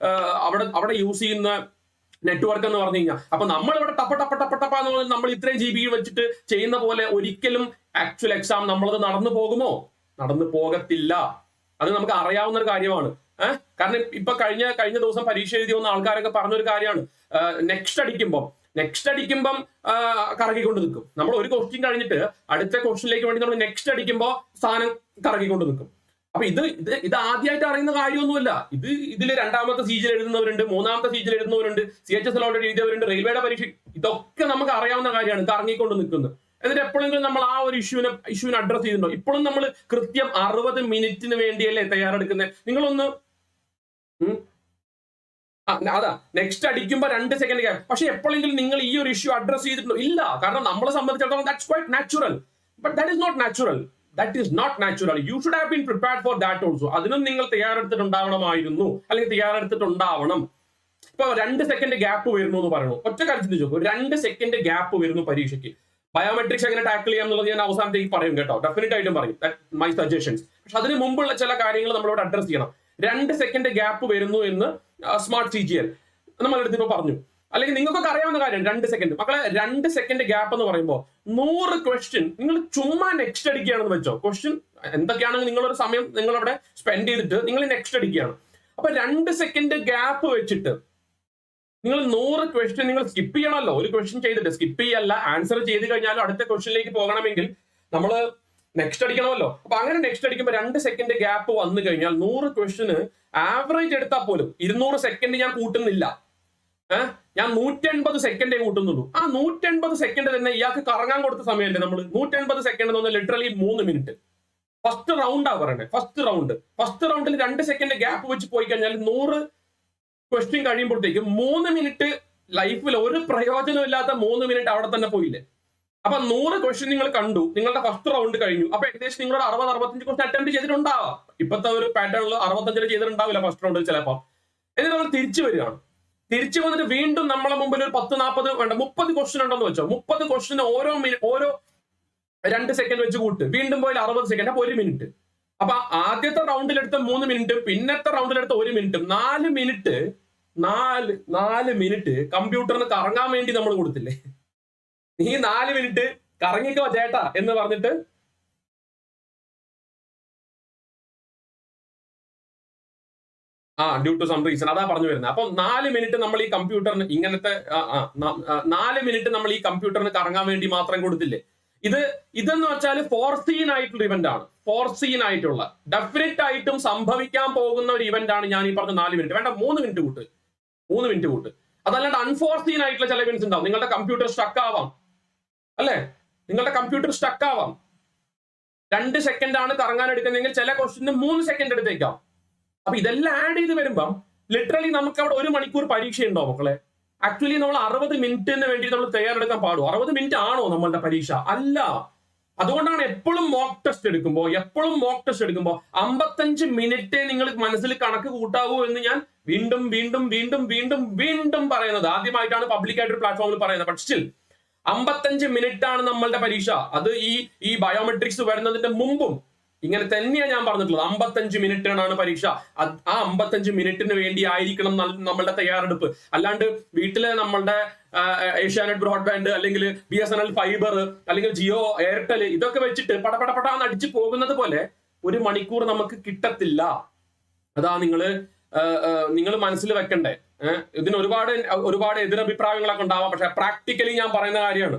അവിടെ യൂസ് ചെയ്യുന്ന നെറ്റ്വർക്ക് എന്ന് പറഞ്ഞു കഴിഞ്ഞാൽ. അപ്പൊ നമ്മൾ ഇവിടെ ടപ്പ എന്ന് പറഞ്ഞാൽ നമ്മൾ ഇത്രയും GB വെച്ചിട്ട് ചെയ്യുന്ന പോലെ ഒരിക്കലും ആക്ച്വൽ എക്സാം നമ്മളത് നടന്നു പോകുമോ? നടന്നു പോകത്തില്ല. അത് നമുക്ക് അറിയാവുന്ന ഒരു കാര്യമാണ്. കാരണം ഇപ്പൊ കഴിഞ്ഞ ദിവസം പരീക്ഷ എഴുതി വന്ന ആൾക്കാരൊക്കെ പറഞ്ഞൊരു കാര്യമാണ്, നെക്സ്റ്റ് അടിക്കുമ്പം കറക്കിക്കൊണ്ട് നിൽക്കും. നമ്മൾ ഒരു ക്വസ്റ്റ്യൻ കഴിഞ്ഞിട്ട് അടുത്ത ക്വസ്റ്റ്യനിലേക്ക് വേണ്ടി നമ്മൾ നെക്സ്റ്റ് അടിക്കുമ്പോൾ സാധനം കറക്കിക്കൊണ്ട് നിൽക്കും. അപ്പൊ ഇത് ആദ്യമായിട്ട് അറിയുന്ന കാര്യമൊന്നുമില്ല. ഇതിൽ 2ാമത്തെ സീജിൽ എഴുതുന്നവരുണ്ട്, 3ാമത്തെ സീജിൽ എഴുതുന്നവരുണ്ട്, CHSL ഓൾറെഡി എഴുതിയവരുണ്ട്, റെയിൽവേയുടെ പരീക്ഷ, ഇതൊക്കെ നമുക്ക് അറിയാവുന്ന കാര്യമാണ്, കറങ്ങിക്കൊണ്ട് നിൽക്കുന്നത്. എന്നിട്ട് എപ്പോഴെങ്കിലും നമ്മൾ ആ ഒരു ഇഷ്യൂവിനെ അഡ്രസ് ചെയ്തിട്ടുണ്ടോ? ഇപ്പോഴും നമ്മൾ കൃത്യം 60 മിനിറ്റിന് വേണ്ടിയല്ലേ തയ്യാറെടുക്കുന്നത്? നിങ്ങളൊന്ന് അതാ നെക്സ്റ്റ് അടിക്കുമ്പോ 2 സെക്കൻഡ് ഗ്യാപ്പ്. പക്ഷെ എപ്പോഴെങ്കിലും നിങ്ങൾ ഈ ഒരു ഇഷ്യൂ അഡ്രസ് ചെയ്തിട്ടുണ്ടോ? ഇല്ല. കാരണം നമ്മളെ സംബന്ധിച്ചിടത്തോളം that's quite natural. But that is not natural. You should have been prepared for that also. അതിനും നിങ്ങൾ തയ്യാറെടുത്തിട്ടുണ്ടാവണമായിരുന്നു, അല്ലെങ്കിൽ തയ്യാറെടുത്തിട്ടുണ്ടാവണം. ഇപ്പൊ 2 സെക്കൻഡ് ഗ്യാപ്പ് വരുന്നു എന്ന് പറയുന്നു. ഒറ്റ കാര്യം ചിന്തിച്ചു, 2 സെക്കൻഡ് ഗ്യാപ്പ് വരുന്നു പരീക്ഷയ്ക്ക്. ബയോമെട്രിക്സ് എങ്ങനെ ടാക്കിൾ ചെയ്യാം എന്നുള്ളത് ഞാൻ അവസാനത്തേക്ക് പറയും കേട്ടോ, ഡെഫിനറ്റ് ആയിട്ടും പറയും, മൈ സജഷൻസ്. പക്ഷെ അതിന് മുമ്പുള്ള ചില കാര്യങ്ങൾ നമ്മളോട് അഡ്രസ് ചെയ്യണം. 2 സെക്കൻഡ് ഗ്യാപ്പ് വരുന്നു എന്ന് സ്മാർട്ട് CGL നമ്മളെടുത്ത് ഇപ്പൊ പറഞ്ഞു. അല്ലെങ്കിൽ നിങ്ങൾക്കൊക്കെ അറിയാവുന്ന കാര്യം 2 സെക്കൻഡ്. മക്കളെ 2 സെക്കൻഡ് ഗ്യാപ്പ് എന്ന് പറയുമ്പോൾ 100 ക്വസ്റ്റ്യൻ നിങ്ങൾ ചുമ്മാ നെക്സ്റ്റ് അടിക്കുകയാണെന്ന് വെച്ചോ. ക്വസ്റ്റ്യൻ എന്തൊക്കെയാണെങ്കിൽ നിങ്ങളൊരു സമയം നിങ്ങളവിടെ സ്പെൻഡ് ചെയ്തിട്ട് നിങ്ങൾ നെക്സ്റ്റ് അടിക്കുകയാണ്. അപ്പൊ 2 സെക്കൻഡ് ഗ്യാപ്പ് വെച്ചിട്ട് നിങ്ങൾ 100 ക്വസ്റ്റ്യൻ നിങ്ങൾ സ്കിപ്പ് ചെയ്യണമല്ലോ. ഒരു ക്വസ്റ്റ്യൻ ചെയ്തിട്ട് സ്കിപ്പ് ചെയ്യല്ല, ആൻസർ ചെയ്ത് കഴിഞ്ഞാലും അടുത്ത ക്വസ്റ്റ്യനിലേക്ക് പോകണമെങ്കിൽ നമ്മൾ നെക്സ്റ്റ് അടിക്കണമല്ലോ. അപ്പൊ അങ്ങനെ നെക്സ്റ്റ് അടിക്കുമ്പോൾ 2 സെക്കൻഡ് ഗ്യാപ്പ് വന്നു കഴിഞ്ഞാൽ 100 ക്വസ്റ്റ്യന് ആവറേജ് എടുത്താൽ പോലും 200 സെക്കൻഡ് ഞാൻ കൂട്ടുന്നില്ല, ഞാൻ 180 സെക്കൻഡേ കൂട്ടുന്നുള്ളൂ. ആ 180 സെക്കൻഡ് തന്നെ ഇയാൾക്ക് കറങ്ങാൻ കൊടുത്ത സമയമല്ലേ നമ്മൾ. 180 സെക്കൻഡ് എന്ന് പറഞ്ഞാൽ ലിറ്ററലി 3 മിനിറ്റ്. ഫസ്റ്റ് റൗണ്ടാ പറയണേ, ഫസ്റ്റ് റൗണ്ടിൽ 2 സെക്കൻഡ് ഗ്യാപ്പ് വെച്ച് പോയി കഴിഞ്ഞാൽ 100 ക്വസ്റ്റ്യൻ കഴിയുമ്പോഴത്തേക്ക് 3 മിനിറ്റ് ലൈഫിൽ ഒരു പ്രയോജനമില്ലാത്ത 3 മിനിറ്റ് അവിടെ തന്നെ പോയില്ലേ. അപ്പൊ 100 ക്വസ്റ്റ്യൻ നിങ്ങൾ കണ്ടു, നിങ്ങളുടെ ഫസ്റ്റ് റൗണ്ട് കഴിഞ്ഞു. അപ്പൊ ഏകദേശം നിങ്ങളുടെ 60-65 ക്വസ്റ്റ്യൻ അറ്റംപ്റ്റ് ചെയ്തിട്ടുണ്ടാവാം. ഇപ്പോഴത്തെ ഒരു പാറ്റേണിൽ 65 ചെയ്തിട്ടുണ്ടാവില്ല ഫസ്റ്റ് റൗണ്ടിൽ ചിലപ്പോൾ. എന്നിട്ട് നമ്മൾ തിരിച്ചു വരികയാണ്. തിരിച്ചു വന്നിട്ട് വീണ്ടും നമ്മളെ മുമ്പിൽ ഒരു 10-40 വേണ്ട 30 ക്വസ്റ്റ്യൻ ഉണ്ടെന്ന് വെച്ചോ. 30 ക്വസ്റ്റ്യൻ ഓരോ 2 സെക്കൻഡ് വെച്ച് കൂട്ട്, വീണ്ടും പോയി 60 സെക്കൻഡ്, അപ്പൊ 1 മിനിറ്റ്. അപ്പൊ ആദ്യത്തെ റൗണ്ടിലെടുത്ത 3 മിനിറ്റ്, പിന്നത്തെ റൗണ്ടിലെടുത്ത 1 മിനിറ്റ്, 4 മിനിറ്റ് കമ്പ്യൂട്ടറിന് കറങ്ങാൻ വേണ്ടി നമ്മൾ കൊടുത്തില്ലേ. ഈ 4 മിനിറ്റ് കറങ്ങിക്കോ ചേട്ടാ എന്ന് പറഞ്ഞിട്ട് ഡ്യൂ ടു സം റീസൺ അതാ പറഞ്ഞു വരുന്നത്. അപ്പൊ 4 മിനിറ്റ് നമ്മൾ ഈ കമ്പ്യൂട്ടറിന് ഇങ്ങനത്തെ 4 മിനിറ്റ് നമ്മൾ ഈ കമ്പ്യൂട്ടറിന് കറങ്ങാൻ വേണ്ടി മാത്രം കൊടുത്തില്ലേ. ഇതെന്ന് വെച്ചാൽ ഫോർസീൻ ആയിട്ടുള്ള ഇവന്റ് ആണ്. ഫോർസീൻ ആയിട്ടുള്ള ഡെഫിനറ്റ് ആയിട്ടും സംഭവിക്കാൻ പോകുന്ന ഒരു ഇവന്റ് ആണ് ഞാൻ ഈ പറഞ്ഞ 4 മിനിറ്റ് വേണ്ട 3 മിനിറ്റ് കൂട്ട് 3 മിനിറ്റ് കൂട്ട്. അതല്ലാണ്ട് അൺഫോർസീൻ ആയിട്ടുള്ള ചില ഇവന്റ്സ് ഉണ്ടാവും. നിങ്ങളുടെ കമ്പ്യൂട്ടർ സ്റ്റക്ക് ആവാം, അല്ലെ? നിങ്ങളുടെ കമ്പ്യൂട്ടർ സ്റ്റക്ക് ആവാം. 2 സെക്കൻഡ് ആണ് കറങ്ങാൻ എടുക്കുന്നതെങ്കിൽ ചില ക്വസ്റ്റിന് 3 സെക്കൻഡ് എടുത്തേക്കാം. അപ്പൊ ഇതെല്ലാം ആഡ് ചെയ്ത് വരുമ്പം ലിറ്ററലി നമുക്ക് അവിടെ 1 മണിക്കൂർ പരീക്ഷ ഉണ്ടോ മക്കളെ? ആക്ച്വലി നമ്മൾ 60 മിനിറ്റിന് വേണ്ടി നമ്മൾ തയ്യാറെടുക്കാൻ പാടും. 60 മിനിറ്റ് ആണോ നമ്മളുടെ പരീക്ഷ? അല്ല. അതുകൊണ്ടാണ് എപ്പോഴും മോക്ക് ടെസ്റ്റ് എടുക്കുമ്പോൾ 55 മിനിറ്റ് നിങ്ങൾ മനസ്സിൽ കണക്ക് കൂട്ടാവൂ എന്ന് ഞാൻ വീണ്ടും വീണ്ടും വീണ്ടും വീണ്ടും വീണ്ടും പറയുന്നത്. ആദ്യമായിട്ടാണ് പബ്ലിക് ആയിട്ടൊരു പ്ലാറ്റ്ഫോമിൽ പറയുന്നത്. ബട്ട് സ്റ്റിൽ 55 മിനിറ്റ് ആണ് നമ്മളുടെ പരീക്ഷ. അത് ഈ ബയോമെട്രിക്സ് വരുന്നതിന്റെ മുമ്പും ഇങ്ങനെ തന്നെയാണ് ഞാൻ പറഞ്ഞിട്ടുള്ളത്. 55 മിനിറ്റാണ് പരീക്ഷ. ആ 55 മിനിറ്റിന് വേണ്ടി ആയിരിക്കണം നമ്മളുടെ തയ്യാറെടുപ്പ്. അല്ലാണ്ട് വീട്ടിലെ നമ്മളുടെ ഏഷ്യാനെറ്റ് ബ്രോഡ്ബാൻഡ് അല്ലെങ്കിൽ BSNL ഫൈബർ അല്ലെങ്കിൽ ജിയോ എയർടെൽ ഇതൊക്കെ വെച്ചിട്ട് പടപടപടാന്ന് അടിച്ചു പോകുന്നത് പോലെ 1 മണിക്കൂർ നമുക്ക് കിട്ടത്തില്ല. അതാ നിങ്ങൾ മനസ്സിൽ വെക്കണ്ടേ. ഇതിന് ഒരുപാട് എതിരഭിപ്രായങ്ങളൊക്കെ ഉണ്ടാവാം. പക്ഷെ പ്രാക്ടിക്കലി ഞാൻ പറയുന്ന കാര്യമാണ്.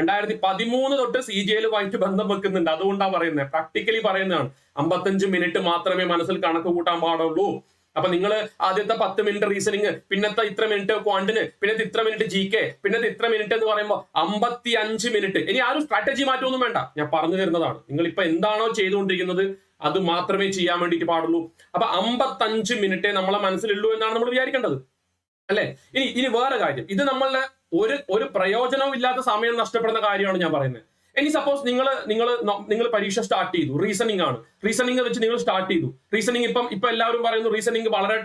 2013 തൊട്ട് CGL-യുമായിട്ട് ബന്ധം വെക്കുന്നുണ്ട്. അതുകൊണ്ടാണ് പറയുന്നത്. പ്രാക്ടിക്കലി പറയുന്നതാണ്. 55 മിനിറ്റ് മാത്രമേ മനസ്സിൽ കണക്ക് കൂട്ടാൻ പാടുള്ളൂ. അപ്പൊ നിങ്ങൾ ആദ്യത്തെ 10 മിനിറ്റ് റീസണിങ്, പിന്നത്തെ ഇത്ര മിനിറ്റ് ക്വാണ്ടിന്, പിന്നത്തെ ഇത്ര മിനിറ്റ് GK, പിന്നത്തെ ഇത്ര മിനിറ്റ് എന്ന് പറയുമ്പോൾ 55 മിനിറ്റ്. ഇനി ആരും സ്ട്രാറ്റജി മാറ്റമൊന്നും വേണ്ട, ഞാൻ പറഞ്ഞു തരുന്നതാണ്. നിങ്ങൾ ഇപ്പൊ എന്താണോ ചെയ്തുകൊണ്ടിരിക്കുന്നത് അത് മാത്രമേ ചെയ്യാൻ വേണ്ടിയിട്ട് പാടുള്ളൂ. അപ്പൊ 55 മിനിറ്റേ നമ്മളെ മനസ്സിലുള്ളൂ എന്നാണ് നമ്മൾ വിചാരിക്കേണ്ടത്, അല്ലെ? ഇനി വേറെ കാര്യം, ഇത് നമ്മളുടെ ഒരു പ്രയോജനവും ഇല്ലാത്ത സമയം നഷ്ടപ്പെടുന്ന കാര്യമാണ് ഞാൻ പറയുന്നത്. ഇനി സപ്പോസ് നിങ്ങൾ പരീക്ഷ സ്റ്റാർട്ട് ചെയ്തു, റീസണിംഗ് ആണ്, റീസണിംഗ് വെച്ച് നിങ്ങൾ സ്റ്റാർട്ട് ചെയ്തു. റീസണിംഗ് ഇപ്പൊ എല്ലാവരും പറയുന്നു റീസണിംഗ് വളരെ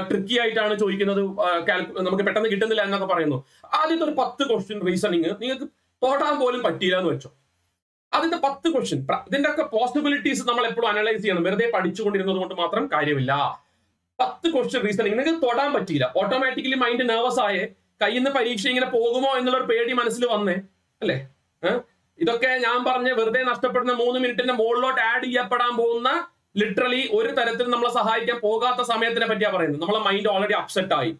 ട്രിക്കി ആയിട്ടാണ് ചോദിക്കുന്നത്, നമുക്ക് പെട്ടെന്ന് കിട്ടുന്നില്ല എന്നൊക്കെ പറയുന്നു. ആദ്യത്തെ ഒരു 10 ക്വസ്റ്റ്യൻ റീസണിംഗ് നിങ്ങൾക്ക് തൊടാൻ പോലും പറ്റിയില്ല എന്ന് വെച്ചോ. ആദ്യത്തെ 10 ക്വസ്റ്റ്യൻ, ഇതിന്റെ ഒക്കെ പോസിബിലിറ്റീസ് നമ്മൾ എപ്പോഴും അനലൈസ് ചെയ്യണം. വെറുതെ പഠിച്ചുകൊണ്ടിരുന്നത് കൊണ്ട് മാത്രം കാര്യമില്ല. 10 ക്വസ്റ്റ്യൻ റീസണിംഗ് നിങ്ങൾക്ക് തൊടാൻ പറ്റിയില്ല, ഓട്ടോമാറ്റിക്കലി മൈൻഡ് നെർവസ് ആയേ, കയ്യിൽ നിന്ന് പരീക്ഷ ഇങ്ങനെ പോകുമോ എന്നുള്ളൊരു പേടി മനസ്സിൽ വന്നേ, അല്ലേ? ഇതൊക്കെ ഞാൻ പറഞ്ഞ വെറുതെ നഷ്ടപ്പെടുന്ന 3 മിനിറ്റിന്റെ മുകളിലോട്ട് ആഡ് ചെയ്യപ്പെടാൻ പോകുന്ന ലിറ്ററലി ഒരു തരത്തിൽ നമ്മളെ സഹായിക്കാൻ പോകാത്ത സമയത്തിനെ പറ്റിയാ പറയുന്നത്. നമ്മളെ മൈൻഡ് ഓൾറെഡി അപ്സെറ്റ് ആയി.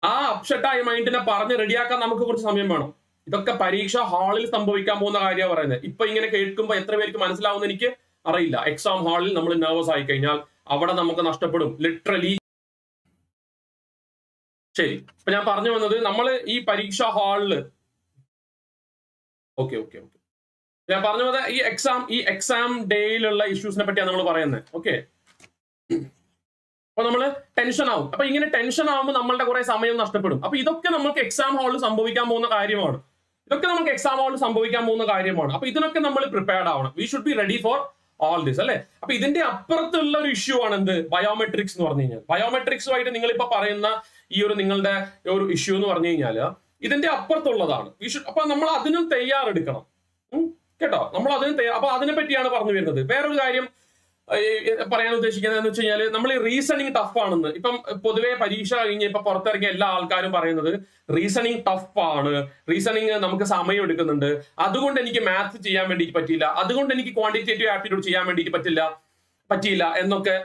ആ അപ്സെറ്റ് ആയ മൈൻഡിനെ പറഞ്ഞ് റെഡിയാക്കാൻ നമുക്ക് കുറച്ച് സമയം വേണം. ഇതൊക്കെ പരീക്ഷ ഹാളിൽ സംഭവിക്കാൻ പോകുന്ന കാര്യമാണ് പറയുന്നത്. ഇപ്പൊ ഇങ്ങനെ കേൾക്കുമ്പോൾ എത്ര പേർക്ക് മനസ്സിലാവുന്ന എനിക്ക് അറിയില്ല. എക്സാം ഹാളിൽ നമ്മൾ നെർവസ് ആയി കഴിഞ്ഞാൽ അവിടെ നമുക്ക് നഷ്ടപ്പെടും ലിറ്ററലി. ശരി, ഇപ്പൊ ഞാൻ പറഞ്ഞു വന്നത് നമ്മൾ ഈ പരീക്ഷാ ഹാളില് ഓക്കെ ഞാൻ പറഞ്ഞു വന്നത് ഈ എക്സാം ഡേയിലുള്ള ഇഷ്യൂസിനെ പറ്റിയാണ് നമ്മൾ പറയുന്നത്. ഓക്കെ, അപ്പൊ നമ്മള് ടെൻഷൻ ആവും. അപ്പൊ ഇങ്ങനെ ടെൻഷൻ ആവുമ്പോൾ നമ്മളുടെ കുറെ സമയം നഷ്ടപ്പെടും. അപ്പൊ ഇതൊക്കെ നമുക്ക് എക്സാം ഹാളിൽ സംഭവിക്കാൻ പോകുന്ന കാര്യമാണ്. അപ്പൊ ഇതിനൊക്കെ നമ്മൾ പ്രിപ്പയർഡ് ആവണം. We should be ready for all this, അല്ലെ? അപ്പൊ ഇതിന്റെ അപ്പുറത്തുള്ള ഒരു ഇഷ്യൂ ആണ് എന്ത്? ബയോമെട്രിക്സ് എന്ന് പറഞ്ഞു കഴിഞ്ഞാൽ. ബയോമെട്രിക്സുമായിട്ട് നിങ്ങൾ ഇപ്പൊ പറയുന്ന ഈ നിങ്ങളുടെ ഒരു ഇഷ്യൂ എന്ന് പറഞ്ഞു കഴിഞ്ഞാൽ ഇതിന്റെ അപ്പുറത്തുള്ളതാണ്. അപ്പൊ നമ്മൾ അതിനും തയ്യാറെടുക്കണം, കേട്ടോ. നമ്മൾ അപ്പൊ അതിനെ പറ്റിയാണ് പറഞ്ഞു വരുന്നത്. വേറൊരു കാര്യം പറയാൻ ഉദ്ദേശിക്കുന്നത് എന്ന് വെച്ച് കഴിഞ്ഞാൽ നമ്മൾ ഈ റീസണിങ് ടഫ് ആണെന്ന് ഇപ്പം പൊതുവെ പരീക്ഷ കഴിഞ്ഞ് ഇപ്പൊ പുറത്തിറങ്ങിയ എല്ലാ ആൾക്കാരും പറയുന്നത് റീസണിങ് ടഫ് ആണ്, റീസണിങ് നമുക്ക് സമയം എടുക്കുന്നുണ്ട്, അതുകൊണ്ട് എനിക്ക് മാത്സ് ചെയ്യാൻ വേണ്ടിയിട്ട് പറ്റിയില്ല, അതുകൊണ്ട് എനിക്ക് ക്വാണ്ടിറ്റേറ്റീവ് ആപ്റ്റിറ്റ്യൂഡ് ചെയ്യാൻ വേണ്ടിയിട്ട് പറ്റിയില്ല എന്നൊക്കെ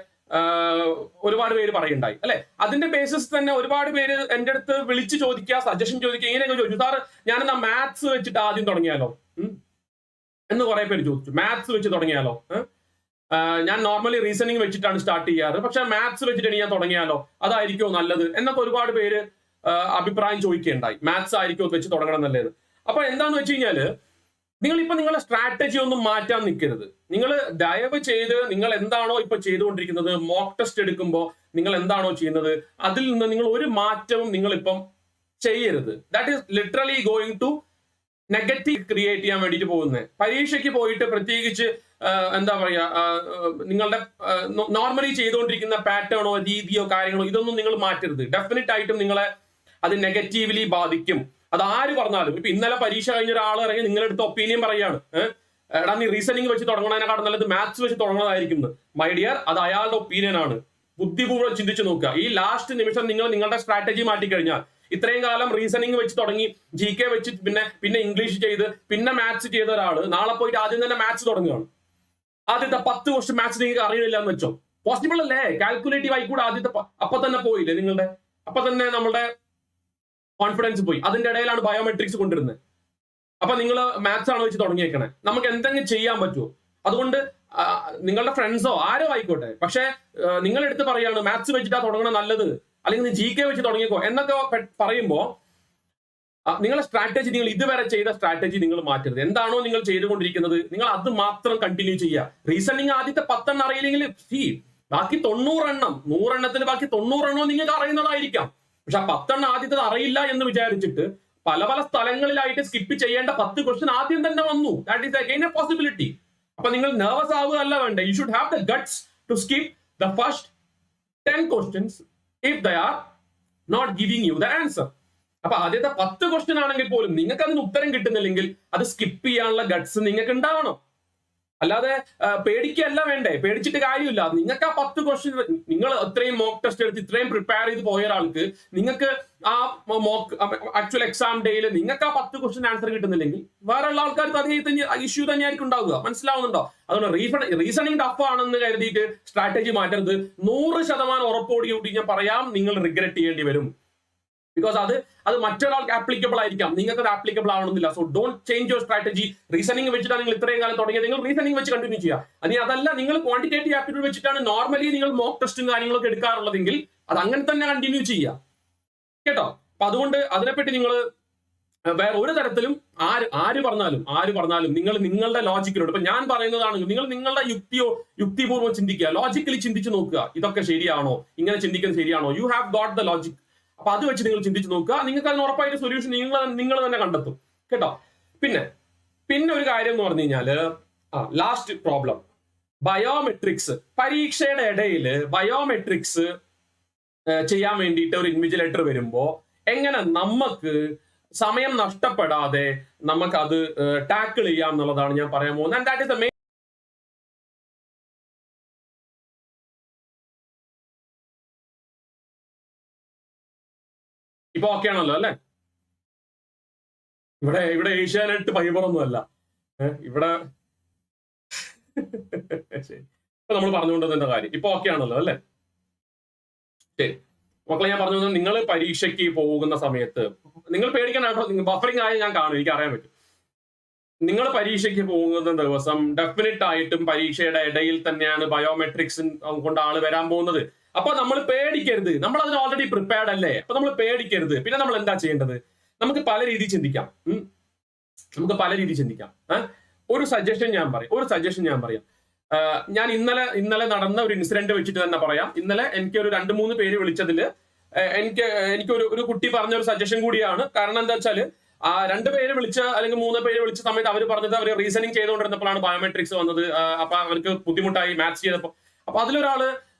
ഒരുപാട് പേര് പറയുണ്ടായി, അല്ലെ? അതിന്റെ ബേസിസ് തന്നെ ഒരുപാട് പേര് എന്റെ അടുത്ത് വിളിച്ച് ചോദിക്കുക, സജഷൻ ചോദിക്കുക, ഇങ്ങനെയൊക്കെ ചോദിച്ചു, സാർ ഞാനെന്നാ മാത്സ് വെച്ചിട്ട് ആദ്യം തുടങ്ങിയാലോ എന്ന് കുറെ പേര് ചോദിച്ചു. മാത്സ് വെച്ച് തുടങ്ങിയാലോ? ഞാൻ നോർമലി റീസണിങ് വെച്ചിട്ടാണ് സ്റ്റാർട്ട് ചെയ്യാറ്, പക്ഷെ മാത്സ് വെച്ചിട്ട് ഞാൻ തുടങ്ങിയാലോ, അതായിരിക്കോ നല്ലത് എന്നൊക്കെ ഒരുപാട് പേര് അഭിപ്രായം ചോദിക്കുകയുണ്ടായി. മാത്സ് ആയിരിക്കോ വെച്ച് തുടങ്ങണം നല്ലത്. അപ്പൊ എന്താന്ന് വെച്ച് കഴിഞ്ഞാല് നിങ്ങളുടെ സ്ട്രാറ്റജി ഒന്നും മാറ്റാൻ നിൽക്കരുത്. നിങ്ങൾ ദയവ് ചെയ്ത് നിങ്ങൾ എന്താണോ ഇപ്പൊ ചെയ്തുകൊണ്ടിരിക്കുന്നത്, മോക്ക് ടെസ്റ്റ് എടുക്കുമ്പോൾ നിങ്ങൾ എന്താണോ ചെയ്യുന്നത് അതിൽ നിന്ന് നിങ്ങൾ ഒരു മാറ്റവും നിങ്ങൾ ഇപ്പം ചെയ്യരുത്. That is literally going to negative create ചെയ്യാൻ വേണ്ടിയിട്ട് പോകുന്നത്. പരീക്ഷയ്ക്ക് പോയിട്ട് പ്രത്യേകിച്ച് എന്താ പറയാ, നിങ്ങളുടെ നോർമലി ചെയ്തുകൊണ്ടിരിക്കുന്ന പാറ്റേണോ രീതിയോ കാര്യങ്ങളോ ഇതൊന്നും നിങ്ങൾ മാറ്റരുത്. ഡെഫിനറ്റ് ആയിട്ടും നിങ്ങളെ അത് നെഗറ്റീവ്ലി ബാധിക്കും. അത് ആര് പറഞ്ഞാലും. ഇപ്പൊ ഇന്നലെ പരീക്ഷ കഴിഞ്ഞ ഒരാൾ ഇറങ്ങി നിങ്ങളെടുത്ത് ഒപ്പീനിയൻ പറയാണ്, എടാ നീ റീസണിങ് വെച്ച് തുടങ്ങണതിനെക്കാളും നല്ലത് മാത്സ് വെച്ച് തുടങ്ങുന്നതായിരിക്കും. മൈ ഡിയർ, അത് അയാളുടെ ഒപ്പീനിയൻ ആണ്. ബുദ്ധിപൂർവ്വം ചിന്തിച്ചു നോക്കുക. ഈ ലാസ്റ്റ് നിമിഷം നിങ്ങളുടെ സ്ട്രാറ്റജി മാറ്റിക്കഴിഞ്ഞാൽ, ഇത്രയും കാലം റീസണിങ് വെച്ച് തുടങ്ങി, GK വെച്ച് പിന്നെ ഇംഗ്ലീഷ് ചെയ്ത് പിന്നെ മാത്സ് ചെയ്ത ഒരാള് നാളെ പോയിട്ട് ആദ്യം തന്നെ മാത്സ് തുടങ്ങുകയാണ്. ആദ്യത്തെ 10 ക്വസ്റ്റ്യൻ മാത്സ് നിങ്ങൾക്ക് അറിയില്ല എന്ന് വെച്ചോ, പോസിബിൾ അല്ലേ? കാൽക്കുലേറ്റീവ് ആയിക്കൂടെ ആദ്യത്തെ അപ്പൊ തന്നെ പോയില്ലേ നിങ്ങളുടെ? അപ്പൊ തന്നെ നമ്മുടെ കോൺഫിഡൻസ് പോയി. അതിന്റെ ഇടയിലാണ് ബയോമെട്രിക്സ് കൊണ്ടുവരുന്നത്. അപ്പൊ നിങ്ങൾ മാത്സ് ആണ് വെച്ച് തുടങ്ങിയേക്കണേ. നമുക്ക് എന്തെങ്കിലും ചെയ്യാൻ പറ്റുമോ? അതുകൊണ്ട് നിങ്ങളുടെ ഫ്രണ്ട്സോ ആരോ ആയിക്കോട്ടെ, പക്ഷെ നിങ്ങൾ എടുത്ത് പറയാണ് മാത്സ് വെച്ചിട്ടാ തുടങ്ങണം നല്ലത്, അല്ലെങ്കിൽ GK വെച്ച് തുടങ്ങിക്കോ എന്നൊക്കെ പറയുമ്പോൾ നിങ്ങളുടെ സ്ട്രാറ്റജി, നിങ്ങൾ ഇതുവരെ ചെയ്ത സ്ട്രാറ്റജി നിങ്ങൾ മാറ്റരുത്. എന്താണോ നിങ്ങൾ ചെയ്തുകൊണ്ടിരിക്കുന്നത് നിങ്ങൾ അത് മാത്രം കണ്ടിന്യൂ ചെയ്യുക. റീസണിങ് ആദ്യത്തെ 10 എണ്ണം അറിയില്ലെങ്കിൽ ബാക്കി 90 എണ്ണം, 100 എണ്ണത്തിന് ബാക്കി 90 എണ്ണവും നിങ്ങൾക്ക് അറിയുന്നതായിരിക്കാം. പക്ഷെ ആ 10 എണ്ണം ആദ്യത്തെ അറിയില്ല എന്ന് വിചാരിച്ചിട്ട് പല പല സ്ഥലങ്ങളിലായിട്ട് സ്കിപ്പ് ചെയ്യേണ്ട 10 ക്വസ്റ്റ്യൻ ആദ്യം തന്നെ വന്നു. That is again a possibility. അപ്പൊ നിങ്ങൾ നെർവസ് ആവുകയല്ല വേണ്ട. You should have the guts to skip the first 10 questions if they are not giving you the answer. അപ്പൊ ആദ്യത്തെ 10 ക്വസ്റ്റ്യൻ ആണെങ്കിൽ പോലും നിങ്ങൾക്ക് അതിന് ഉത്തരം കിട്ടുന്നില്ലെങ്കിൽ അത് സ്കിപ്പ് ചെയ്യാനുള്ള ഗട്ട്സ് നിങ്ങൾക്ക് ഉണ്ടാവണം. അല്ലാതെ പേടിക്കല്ല വേണ്ടേ, പേടിച്ചിട്ട് കാര്യമില്ല. നിങ്ങൾക്ക് ആ 10 ക്വസ്റ്റ്യൻ, നിങ്ങൾ ഇത്രയും മോക്ക് ടെസ്റ്റ് എടുത്ത് ഇത്രയും പ്രിപ്പയർ ചെയ്ത് പോയ ഒരാൾക്ക് നിങ്ങൾക്ക് ആ മോക്ക് ആക്ച്വൽ എക്സാം ഡേയിൽ നിങ്ങൾക്ക് ആ 10 ക്വസ്റ്റ്യൻ ആൻസർ കിട്ടുന്നില്ലെങ്കിൽ വേറെയുള്ള ആൾക്കാർക്ക് അതേ ഇഷ്യൂ തന്നെയായിരിക്കും ഉണ്ടാവുക. മനസ്സിലാവുന്നുണ്ടോ? അതുകൊണ്ട് റീസണിങ് ടഫ് ആണെന്ന് കരുതിയിട്ട് സ്ട്രാറ്റജി മാറ്റരുത്. 100% ഉറപ്പോടുകൂടി ഞാൻ പറയാം, നിങ്ങൾ റിഗ്രറ്റ് ചെയ്യേണ്ടി വരും. ബിക്കോസ് അത് മറ്റൊരാൾക്ക് ആപ്ലിക്കബിൾ ആയിരിക്കാം, നിങ്ങൾക്ക് അത് ആപ്ലിക്കബിൾ ആവണമെന്നില്ല. So don't change your strategy. Reasoning വെച്ചിട്ടാണ് നിങ്ങൾ ഇത്രയും കാലം തുടങ്ങിയത്, നിങ്ങൾ റീസണിംഗ് വെച്ച് കണ്ടിന്യൂ ചെയ്യുക. അല്ലെങ്കിൽ അതല്ല, നിങ്ങൾ ക്വാണ്ടിറ്റേറ്റീവ് ആപ്റ്റിറ്റ്യൂഡ് വെച്ചിട്ടാണ് നോർമലി നിങ്ങൾ മോക്ക് ടെസ്റ്റും കാര്യങ്ങളൊക്കെ എടുക്കാറുള്ളതെങ്കിൽ അത് അങ്ങനെ തന്നെ കണ്ടിന്യൂ ചെയ്യുക, കേട്ടോ. അപ്പൊ അതുകൊണ്ട് അതിനെപ്പറ്റി നിങ്ങൾ വേറെ ഒരു തരത്തിലും ആര് പറഞ്ഞാലും നിങ്ങൾ നിങ്ങളുടെ ലോജിക്കിലോട്, ഇപ്പൊ ഞാൻ പറയുന്നതാണെങ്കിൽ നിങ്ങൾ നിങ്ങളുടെ യുക്തിപൂർവ്വം ചിന്തിക്കുക, ലോജിക്കലി ചിന്തിച്ച് നോക്കുക. ഇതൊക്കെ ശരിയാണോ, ഇങ്ങനെ ചിന്തിക്കുന്നത് ശരിയാണോ? You have got the logic. അപ്പൊ അത് വെച്ച് നിങ്ങൾ ചിന്തിച്ച് നോക്കുക. നിങ്ങൾക്ക് അതിന് ഉറപ്പായിട്ട് സൊല്യൂഷൻ നിങ്ങൾ തന്നെ കണ്ടെത്തും, കേട്ടോ. പിന്നെ ഒരു കാര്യം എന്ന് പറഞ്ഞു കഴിഞ്ഞാല് ലാസ്റ്റ് പ്രോബ്ലം, ബയോമെട്രിക്സ്. പരീക്ഷയുടെ ഇടയിൽ ബയോമെട്രിക്സ് ചെയ്യാൻ വേണ്ടിയിട്ട് ഒരു ഇൻവിജിലേറ്റർ വരുമ്പോ എങ്ങനെ നമുക്ക് സമയം നഷ്ടപ്പെടാതെ നമുക്ക് അത് ടാക്കിൾ ചെയ്യാം എന്നുള്ളതാണ് ഞാൻ പറയാൻ പോകുന്നത്. And that is the main. ഇപ്പൊ ഓക്കെ ആണല്ലോ അല്ലെ? ഇവിടെ ഏഷ്യാനെറ്റ് ഫൈബറൊന്നും അല്ല, ഇവിടെ ശരി. ഇപ്പൊ നമ്മൾ പറഞ്ഞുകൊണ്ടിരുന്ന കാര്യം ഇപ്പൊ ഓക്കെ ആണല്ലോ അല്ലെ? ശരി മക്കളെ, ഞാൻ പറഞ്ഞു നിങ്ങൾ പരീക്ഷയ്ക്ക് പോകുന്ന സമയത്ത് നിങ്ങൾ പേടിക്കാനായിട്ടോ, ബഫറിംഗ് ആയി ഞാൻ കാണും, എനിക്ക് അറിയാൻ പറ്റും. നിങ്ങൾ പരീക്ഷയ്ക്ക് പോകുന്ന ദിവസം ഡെഫിനറ്റ് ആയിട്ടും പരീക്ഷയുടെ ഇടയിൽ തന്നെയാണ് ബയോമെട്രിക്സ് കൊണ്ട് ആള് വരാൻ പോകുന്നത്. അപ്പൊ നമ്മൾ പേടിക്കരുത്, നമ്മൾ അതിന് ഓൾറെഡി പ്രിപ്പയർഡ് അല്ലേ. അപ്പൊ നമ്മൾ പേടിക്കരുത്. പിന്നെ നമ്മൾ എന്താ ചെയ്യേണ്ടത്? നമുക്ക് പല രീതിയിൽ ചിന്തിക്കാം. ഒരു സജഷൻ ഞാൻ പറയാം. ഞാൻ ഇന്നലെ നടന്ന ഒരു ഇൻസിഡന്റ് വെച്ചിട്ട് തന്നെ പറയാം. ഇന്നലെ എനിക്ക് ഒരു 2-3 പേര് വിളിച്ചതില് എനിക്കൊരു കുട്ടി പറഞ്ഞ ഒരു സജഷൻ കൂടിയാണ്. കാരണം എന്താ വെച്ചാല് 2 പേര് വിളിച്ച അല്ലെങ്കിൽ 3 പേര് വിളിച്ച സമയത്ത് അവർ പറഞ്ഞത് അവർ റീസണിങ് ചെയ്തുകൊണ്ടിരുന്നപ്പോഴാണ് ബയോമെട്രിക്സ് വന്നത്. അപ്പൊ അവർക്ക് ബുദ്ധിമുട്ടായി മാത്സ് ചെയ്തപ്പോ. അപ്പൊ അതിലൊരാള്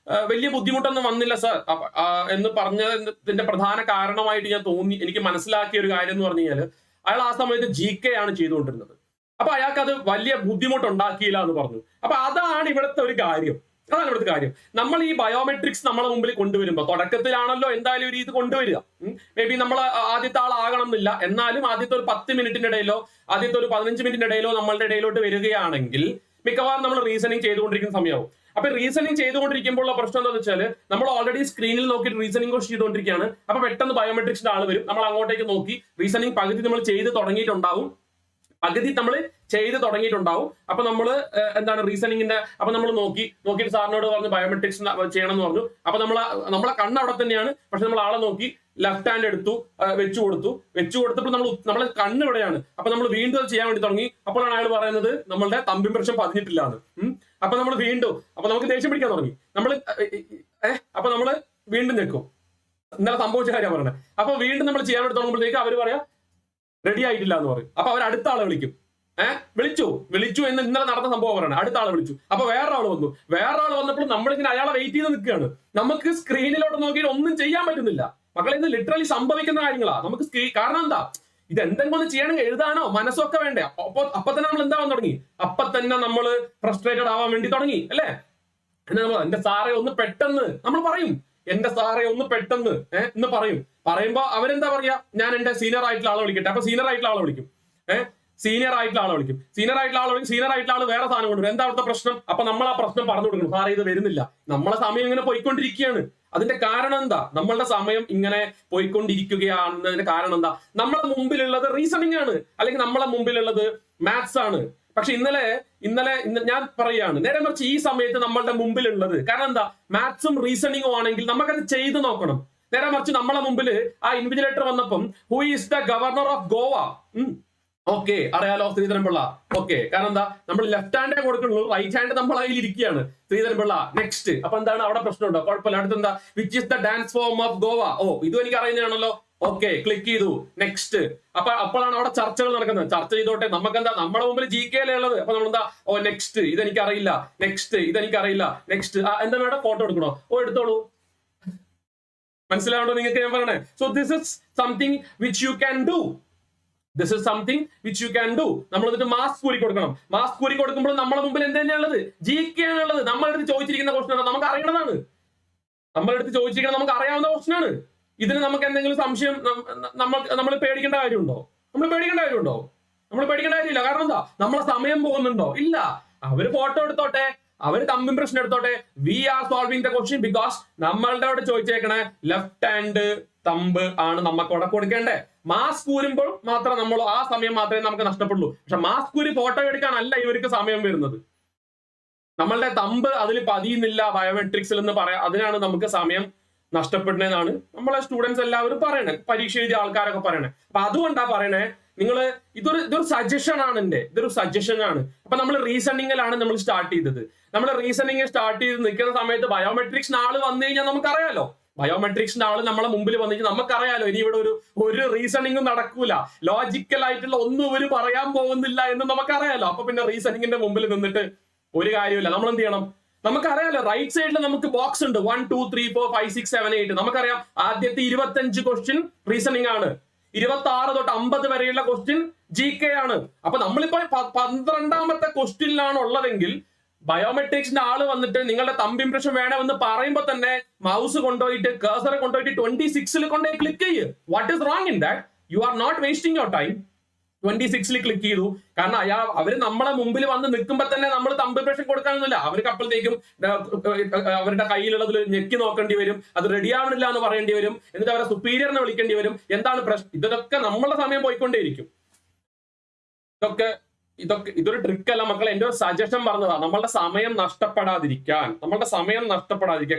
വലിയ ബുദ്ധിമുട്ടൊന്നും വന്നില്ല സർ എന്ന് പറഞ്ഞതിന്റെ പ്രധാന കാരണമായിട്ട് എനിക്ക് മനസ്സിലാക്കിയ ഒരു കാര്യം എന്ന് പറഞ്ഞു കഴിഞ്ഞാൽ അയാൾ ആ സമയത്ത് GK ആണ് ചെയ്തുകൊണ്ടിരുന്നത്. അപ്പൊ അയാൾക്ക് അത് വലിയ ബുദ്ധിമുട്ടുണ്ടാക്കിയില്ല എന്ന് പറഞ്ഞു. അപ്പൊ അതാണ് ഇവിടുത്തെ കാര്യം. നമ്മൾ ഈ ബയോമെട്രിക്സ് നമ്മളെ മുമ്പിൽ കൊണ്ടുവരുമ്പോ, തുടക്കത്തിലാണല്ലോ എന്തായാലും ഒരു ഇത് കൊണ്ടുവരിക. മേ ബി നമ്മൾ ആദ്യത്തെ ആളാകണം എന്നില്ല, എന്നാലും ആദ്യത്തെ ഒരു 10 മിനിറ്റിന്റെ ഇടയിലോ ആദ്യത്തെ ഒരു 15 മിനിറ്റിന്റെ ഇടയിലോ നമ്മളുടെ ഇടയിലോട്ട് വരികയാണെങ്കിൽ മിക്കവാറും നമ്മൾ റീസണിങ് ചെയ്തുകൊണ്ടിരിക്കുന്ന സമയമാവും. അപ്പൊ റീസണിങ് ചെയ്തുകൊണ്ടിരിക്കുമ്പോൾ ഉള്ള പ്രശ്നം എന്താണെന്ന് വെച്ചാൽ നമ്മൾ ഓൾറെഡി സ്ക്രീനിൽ നോക്കിയിട്ട് റീസണിങ് ക്വസ്റ്റ് ചെയ്തുകൊണ്ടിരിക്കുകയാണ്. അപ്പൊ പെട്ടെന്ന് ബയോമെട്രിക്സിന്റെ ആൾ വരും, നമ്മൾ അങ്ങോട്ടേക്ക് നോക്കി റീസണിങ് പകുതി നമ്മൾ ചെയ്ത് തുടങ്ങിയിട്ടുണ്ടാവും. അപ്പൊ നമ്മൾ എന്താണ് റീസണിങ്ങിന്റെ, അപ്പൊ നമ്മൾ നോക്കിയിട്ട് സാറിനോട് പറഞ്ഞു ബയോമെട്രിക്സ് ചെയ്യണം എന്ന് പറഞ്ഞു. അപ്പൊ നമ്മളെ കണ്ണ് അവിടെ തന്നെയാണ്, പക്ഷെ നമ്മൾ ആളെ നോക്കി ലെഫ്റ്റ് ഹാൻഡ് എടുത്തു, വെച്ചു കൊടുത്തപ്പോൾ നമ്മളെ കണ്ണ് ഇവിടെയാണ്. അപ്പൊ നമ്മൾ വീണ്ടും അത് ചെയ്യാൻ വേണ്ടി തുടങ്ങി. അപ്പോഴാണ് അയാൾ പറയുന്നത് നമ്മളുടെ തമ്പ് ഇംപ്രഷൻ പതിഞ്ഞിട്ടില്ല എന്ന്. അപ്പൊ നമ്മൾ വീണ്ടും, അപ്പൊ നമുക്ക് ദേഷ്യം പിടിക്കാൻ തുടങ്ങി. അപ്പൊ നമ്മള് വീണ്ടും ഞെക്കും. ഇന്നലെ സംഭവിച്ച കാര്യം പറയണേ. അപ്പൊ വീണ്ടും നമ്മൾ ചെയ്യാൻ വേണ്ടി തുടങ്ങുമ്പോഴത്തേക്ക് അവർ പറയാം റെഡി ആയിട്ടില്ല എന്ന് പറയും. അപ്പൊ അവർ അടുത്ത ആളെ വിളിക്കും. വിളിച്ചു എന്ന് ഇന്നലെ നടന്ന സംഭവം പറയണം. അടുത്ത ആളെ വിളിച്ചു. അപ്പൊ വേറൊരാൾ വന്നപ്പോൾ നമ്മളിങ്ങനെ അയാളെ വെയിറ്റ് ചെയ്ത് നിൽക്കുകയാണ്. നമുക്ക് സ്ക്രീനിലോട്ട് നോക്കിയിട്ട് ഒന്നും ചെയ്യാൻ പറ്റുന്നില്ല. മക്കളെ, ഇത് ലിറ്ററലി സംഭവിക്കുന്ന കാര്യങ്ങളാ. നമുക്ക് കാരണം എന്താ, ഇത് എന്തെങ്കിലും ഒന്ന് ചെയ്യണമെങ്കിൽ എഴുതാനോ മനസ്സൊക്കെ വേണ്ടേ. അപ്പൊ തന്നെ നമ്മൾ എന്താവാൻ തുടങ്ങി, അപ്പൊ തന്നെ നമ്മൾ ഫ്രസ്ട്രേറ്റഡ് ആവാൻ വേണ്ടി തുടങ്ങി അല്ലേ. എന്റെ സാറെ ഒന്ന് പെട്ടെന്ന് നമ്മൾ പറയും, എന്റെ സാറെ ഒന്ന് പെട്ടെന്ന് എന്ന് പറയുമ്പോ അവരെന്താ പറയാ, ഞാൻ എന്റെ സീനിയർ ആയിട്ടുള്ള ആളെ വിളിക്കട്ടെ. അപ്പൊ സീനിയർ ആയിട്ടുള്ള ആളെ വിളിക്കും. സീനിയർ ആയിട്ടുള്ള ആള് വേറെ സാധനം കൊണ്ടുവരും. എന്താ അവിടുത്തെ പ്രശ്നം? അപ്പൊ നമ്മൾ ആ പ്രശ്നം പറഞ്ഞു കൊടുക്കണം. സാറേ ഇത് വരുന്നില്ല, നമ്മളെ സമയം ഇങ്ങനെ പോയിക്കൊണ്ടിരിക്കുകയാണ്. അതിന്റെ കാരണം എന്താ? നമ്മളുടെ സമയം ഇങ്ങനെ പോയിക്കൊണ്ടിരിക്കുകയാണെന്നതിന്റെ കാരണം എന്താ? നമ്മളെ മുമ്പിലുള്ളത് റീസണിങ് ആണ്, അല്ലെങ്കിൽ നമ്മളെ മുമ്പിലുള്ളത് മാത്സ് ആണ്. പക്ഷെ ഇന്നലെ ഞാൻ പറയാണ്, നേരെ മറിച്ച് ഈ സമയത്ത് നമ്മളുടെ മുമ്പിലുള്ളത്, കാരണം എന്താ, മാത്സും റീസണിങ്ങും ആണെങ്കിൽ നമുക്കത് ചെയ്ത് നോക്കണം. നേരെ മറിച്ച് നമ്മളെ മുമ്പിൽ ആ ഇൻവിജിലേറ്റർ വന്നപ്പം who is the governor of Goa, okay അറിയാലോ, ശ്രീധരൻപിള്ള. ഓക്കെ, കാരണം എന്താ, നമ്മൾ ലെഫ്റ്റ് ഹാൻഡേ കൊടുക്കുന്നുള്ളൂ, റൈറ്റ് ഹാൻഡ് നമ്മൾ അതിൽ ഇരിക്കുകയാണ്, ശ്രീധരൻപിള്ള. നെക്സ്റ്റ്. അപ്പൊ എന്താണ് അവിടെ പ്രശ്നമുണ്ടോ? കുഴപ്പമില്ല. അടുത്തെന്താ, which is the dance form of Goa? ഓ, ഇതും എനിക്ക് അറിയുന്നതാണല്ലോ. ഓക്കെ, ക്ലിക്ക് ചെയ്തു, നെക്സ്റ്റ്. അപ്പോഴാണ് അവിടെ ചർച്ചകൾ നടക്കുന്നത്. ചർച്ച ചെയ്തോട്ടെ, നമുക്കെന്താ, നമ്മുടെ മുമ്പിൽ GK ഉള്ളത്. അപ്പൊ നമ്മളെന്താ, ഓ നെക്സ്റ്റ്, ഇതെനിക്കറിയില്ല, നെക്സ്റ്റ്, ഇതെനിക്കറിയില്ല, നെക്സ്റ്റ്. എന്താ വേണ്ട, ഫോട്ടോ എടുക്കണോ? ഓ എടുത്തോളൂ. മനസ്സിലാവണ്ടോ നിങ്ങൾക്ക് ഞാൻ പറയണേ? So this is something which you can do. This is something which you can do. നമ്മൾ എന്നിട്ട് മാസ്ക് കൂരി കൊടുക്കണം. മാസ്ക് കൂരി കൊടുക്കുമ്പോൾ നമ്മുടെ മുമ്പിൽ എന്ത് തന്നെയാണുള്ളത്? GK ആണുള്ളത്. നമ്മളെടുത്ത് ചോദിച്ചിരിക്കുന്ന ക്വസ്റ്റൻ ആണ്, നമുക്ക് അറിയണതാണ്. നമ്മളെടുത്ത് ചോദിച്ചിരിക്കുന്നത് നമുക്ക് അറിയാവുന്ന ക്വസ്റ്റൻ ആണ്. ഇതിന് നമുക്ക് എന്തെങ്കിലും സംശയം നമ്മൾ പേടിക്കേണ്ട കാര്യമുണ്ടോ? നമ്മൾ പേടിക്കേണ്ട കാര്യമില്ല. കാരണം എന്താ, നമ്മളെ സമയം പോകുന്നുണ്ടോ? ഇല്ല. അവര് ഫോട്ടോ എടുത്തോട്ടെ, അവര് തമ്പ് ഇംപ്രഷൻ എടുത്തോട്ടെ. We are solving the question because നമ്മളുടെ അവിടെ ചോദിച്ചേക്കണേ ലെഫ്റ്റ് ഹാൻഡ് തമ്പ് ആണ് നമുക്ക് അവിടെ കൊടുക്കേണ്ടേ. മാസ്ക് ഊരുമ്പോൾ മാത്രം നമ്മൾ ആ സമയം മാത്രമേ നമുക്ക് നഷ്ടപ്പെടുള്ളൂ. പക്ഷെ മാസ്ക് ഊരി ഫോട്ടോ എടുക്കാനല്ല ഇവർക്ക് സമയം വരുന്നത്. നമ്മളുടെ തമ്പ് അതിൽ പതിയുന്നില്ല ബയോമെട്രിക്സിൽ എന്ന് പറയാം. അതിനാണ് നമുക്ക് സമയം നഷ്ടപ്പെടുന്നതെന്നാണ് നമ്മളെ സ്റ്റുഡൻസ് എല്ലാവരും പറയണേ, പരീക്ഷ എഴുതിയ ആൾക്കാരൊക്കെ പറയണേ. അപ്പൊ അതുകൊണ്ടാ പറയണേ, നിങ്ങള് ഇതൊരു സജഷൻ ആണ്. ഇതൊരു സജഷൻ ആണ്. അപ്പൊ നമ്മൾ റീസണിങ്ങിലാണ് നമ്മൾ സ്റ്റാർട്ട് ചെയ്തത്. നമ്മൾ റീസണിങ് സ്റ്റാർട്ട് ചെയ്ത് നിൽക്കുന്ന സമയത്ത് ബയോമെട്രിക്സിന് ആള് വന്നു കഴിഞ്ഞാൽ നമുക്കറിയാലോ. ബയോമെട്രിക്സിന്റെ ആള് നമ്മളെ മുമ്പിൽ വന്നു കഴിഞ്ഞാൽ നമുക്കറിയാലോ, ഇനി ഇവിടെ ഒരു റീസണിങ്ങും നടക്കൂല, ലോജിക്കൽ ആയിട്ടുള്ള ഒന്നും ഇവര് പറയാൻ പോകുന്നില്ല എന്ന് നമുക്കറിയാലോ. അപ്പൊ പിന്നെ റീസണിങ്ങിന്റെ മുമ്പിൽ നിന്നിട്ട് ഒരു കാര്യമില്ല. നമ്മൾ എന്ത് ചെയ്യണം? നമുക്കറിയാലോ, റൈറ്റ് സൈഡിൽ നമുക്ക് ബോക്സ് ഉണ്ട്, 1 2 3 4 5 6 7 8. നമുക്കറിയാം ആദ്യത്തെ 25 ക്വസ്റ്റ്യൻ റീസണിങ് ആണ്, 26 തൊട്ട് 50 വരെയുള്ള ക്വസ്റ്റ്യൻ GK ആണ്. അപ്പൊ നമ്മളിപ്പോ 12ാമത്തെ ക്വസ്റ്റ്യനിലാണ് ഉള്ളതെങ്കിൽ ബയോമെട്രിക്സിന്റെ ആള് വന്നിട്ട് നിങ്ങളുടെ തമ്പ് ഇംപ്രഷൻ വേണമെന്ന് പറയുമ്പോൾ തന്നെ മൗസ് കൊണ്ടുപോയിട്ട് കഴ്സർ കൊണ്ടുപോയിട്ട് 26ൽ കൊണ്ടുപോയി ക്ലിക്ക് ചെയ്യ്. What is wrong in that? You are not wasting your time. 26ൽ ക്ലിക്ക് ചെയ്തു. കാരണം അവര് നമ്മളെ മുമ്പിൽ വന്ന് നിൽക്കുമ്പോ തന്നെ നമ്മൾ തമ്പ് ഇംപ്രഷൻ കൊടുക്കാനൊന്നുമില്ല. അവർക്ക് അപ്പോഴത്തേക്കും അവരുടെ കയ്യിലുള്ളതിൽ ഞെക്കി നോക്കേണ്ടി വരും, അത് റെഡി ആവണില്ല എന്ന് പറയേണ്ടി വരും, എന്നിട്ട് അവരെ സുപ്പീരിയറിനെ വിളിക്കേണ്ടി വരും. എന്താണ് പ്രശ്നം? ഇതൊക്കെ നമ്മളുടെ സമയം പോയിക്കൊണ്ടേയിരിക്കും. ഇതൊരു ട്രിക്കല്ല മക്കളെ, എന്റെ ഒരു സജഷൻ പറഞ്ഞതാ. നമ്മളുടെ സമയം നഷ്ടപ്പെടാതിരിക്കാൻ.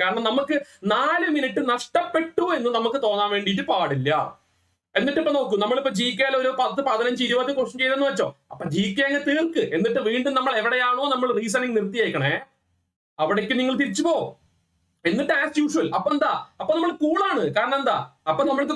കാരണം നമുക്ക് 4 മിനിറ്റ് നഷ്ടപ്പെട്ടു എന്ന് നമുക്ക് തോന്നാൻ വേണ്ടിയിട്ട് പാടില്ല. എന്നിട്ട് ഇപ്പൊ നോക്കൂ, നമ്മളിപ്പോ GKയിൽ ഒരു 10 15 20 ക്വസ്റ്റ്യൻ ചെയ്തെന്ന് വെച്ചോ. അപ്പൊ GK അങ്ങ് തീർക്ക്. എന്നിട്ട് വീണ്ടും നമ്മൾ എവിടെയാണോ നമ്മൾ റീസണിങ് നിർത്തിയേക്കണേ അവിടേക്ക് നിങ്ങൾ തിരിച്ചു പോ. എന്നിട്ട് ആസ് യൂഷ്വൽ. അപ്പൊ എന്താ, അപ്പൊ നമ്മൾ കൂളാണ്. കാരണം എന്താ, അപ്പൊ നമ്മൾക്ക്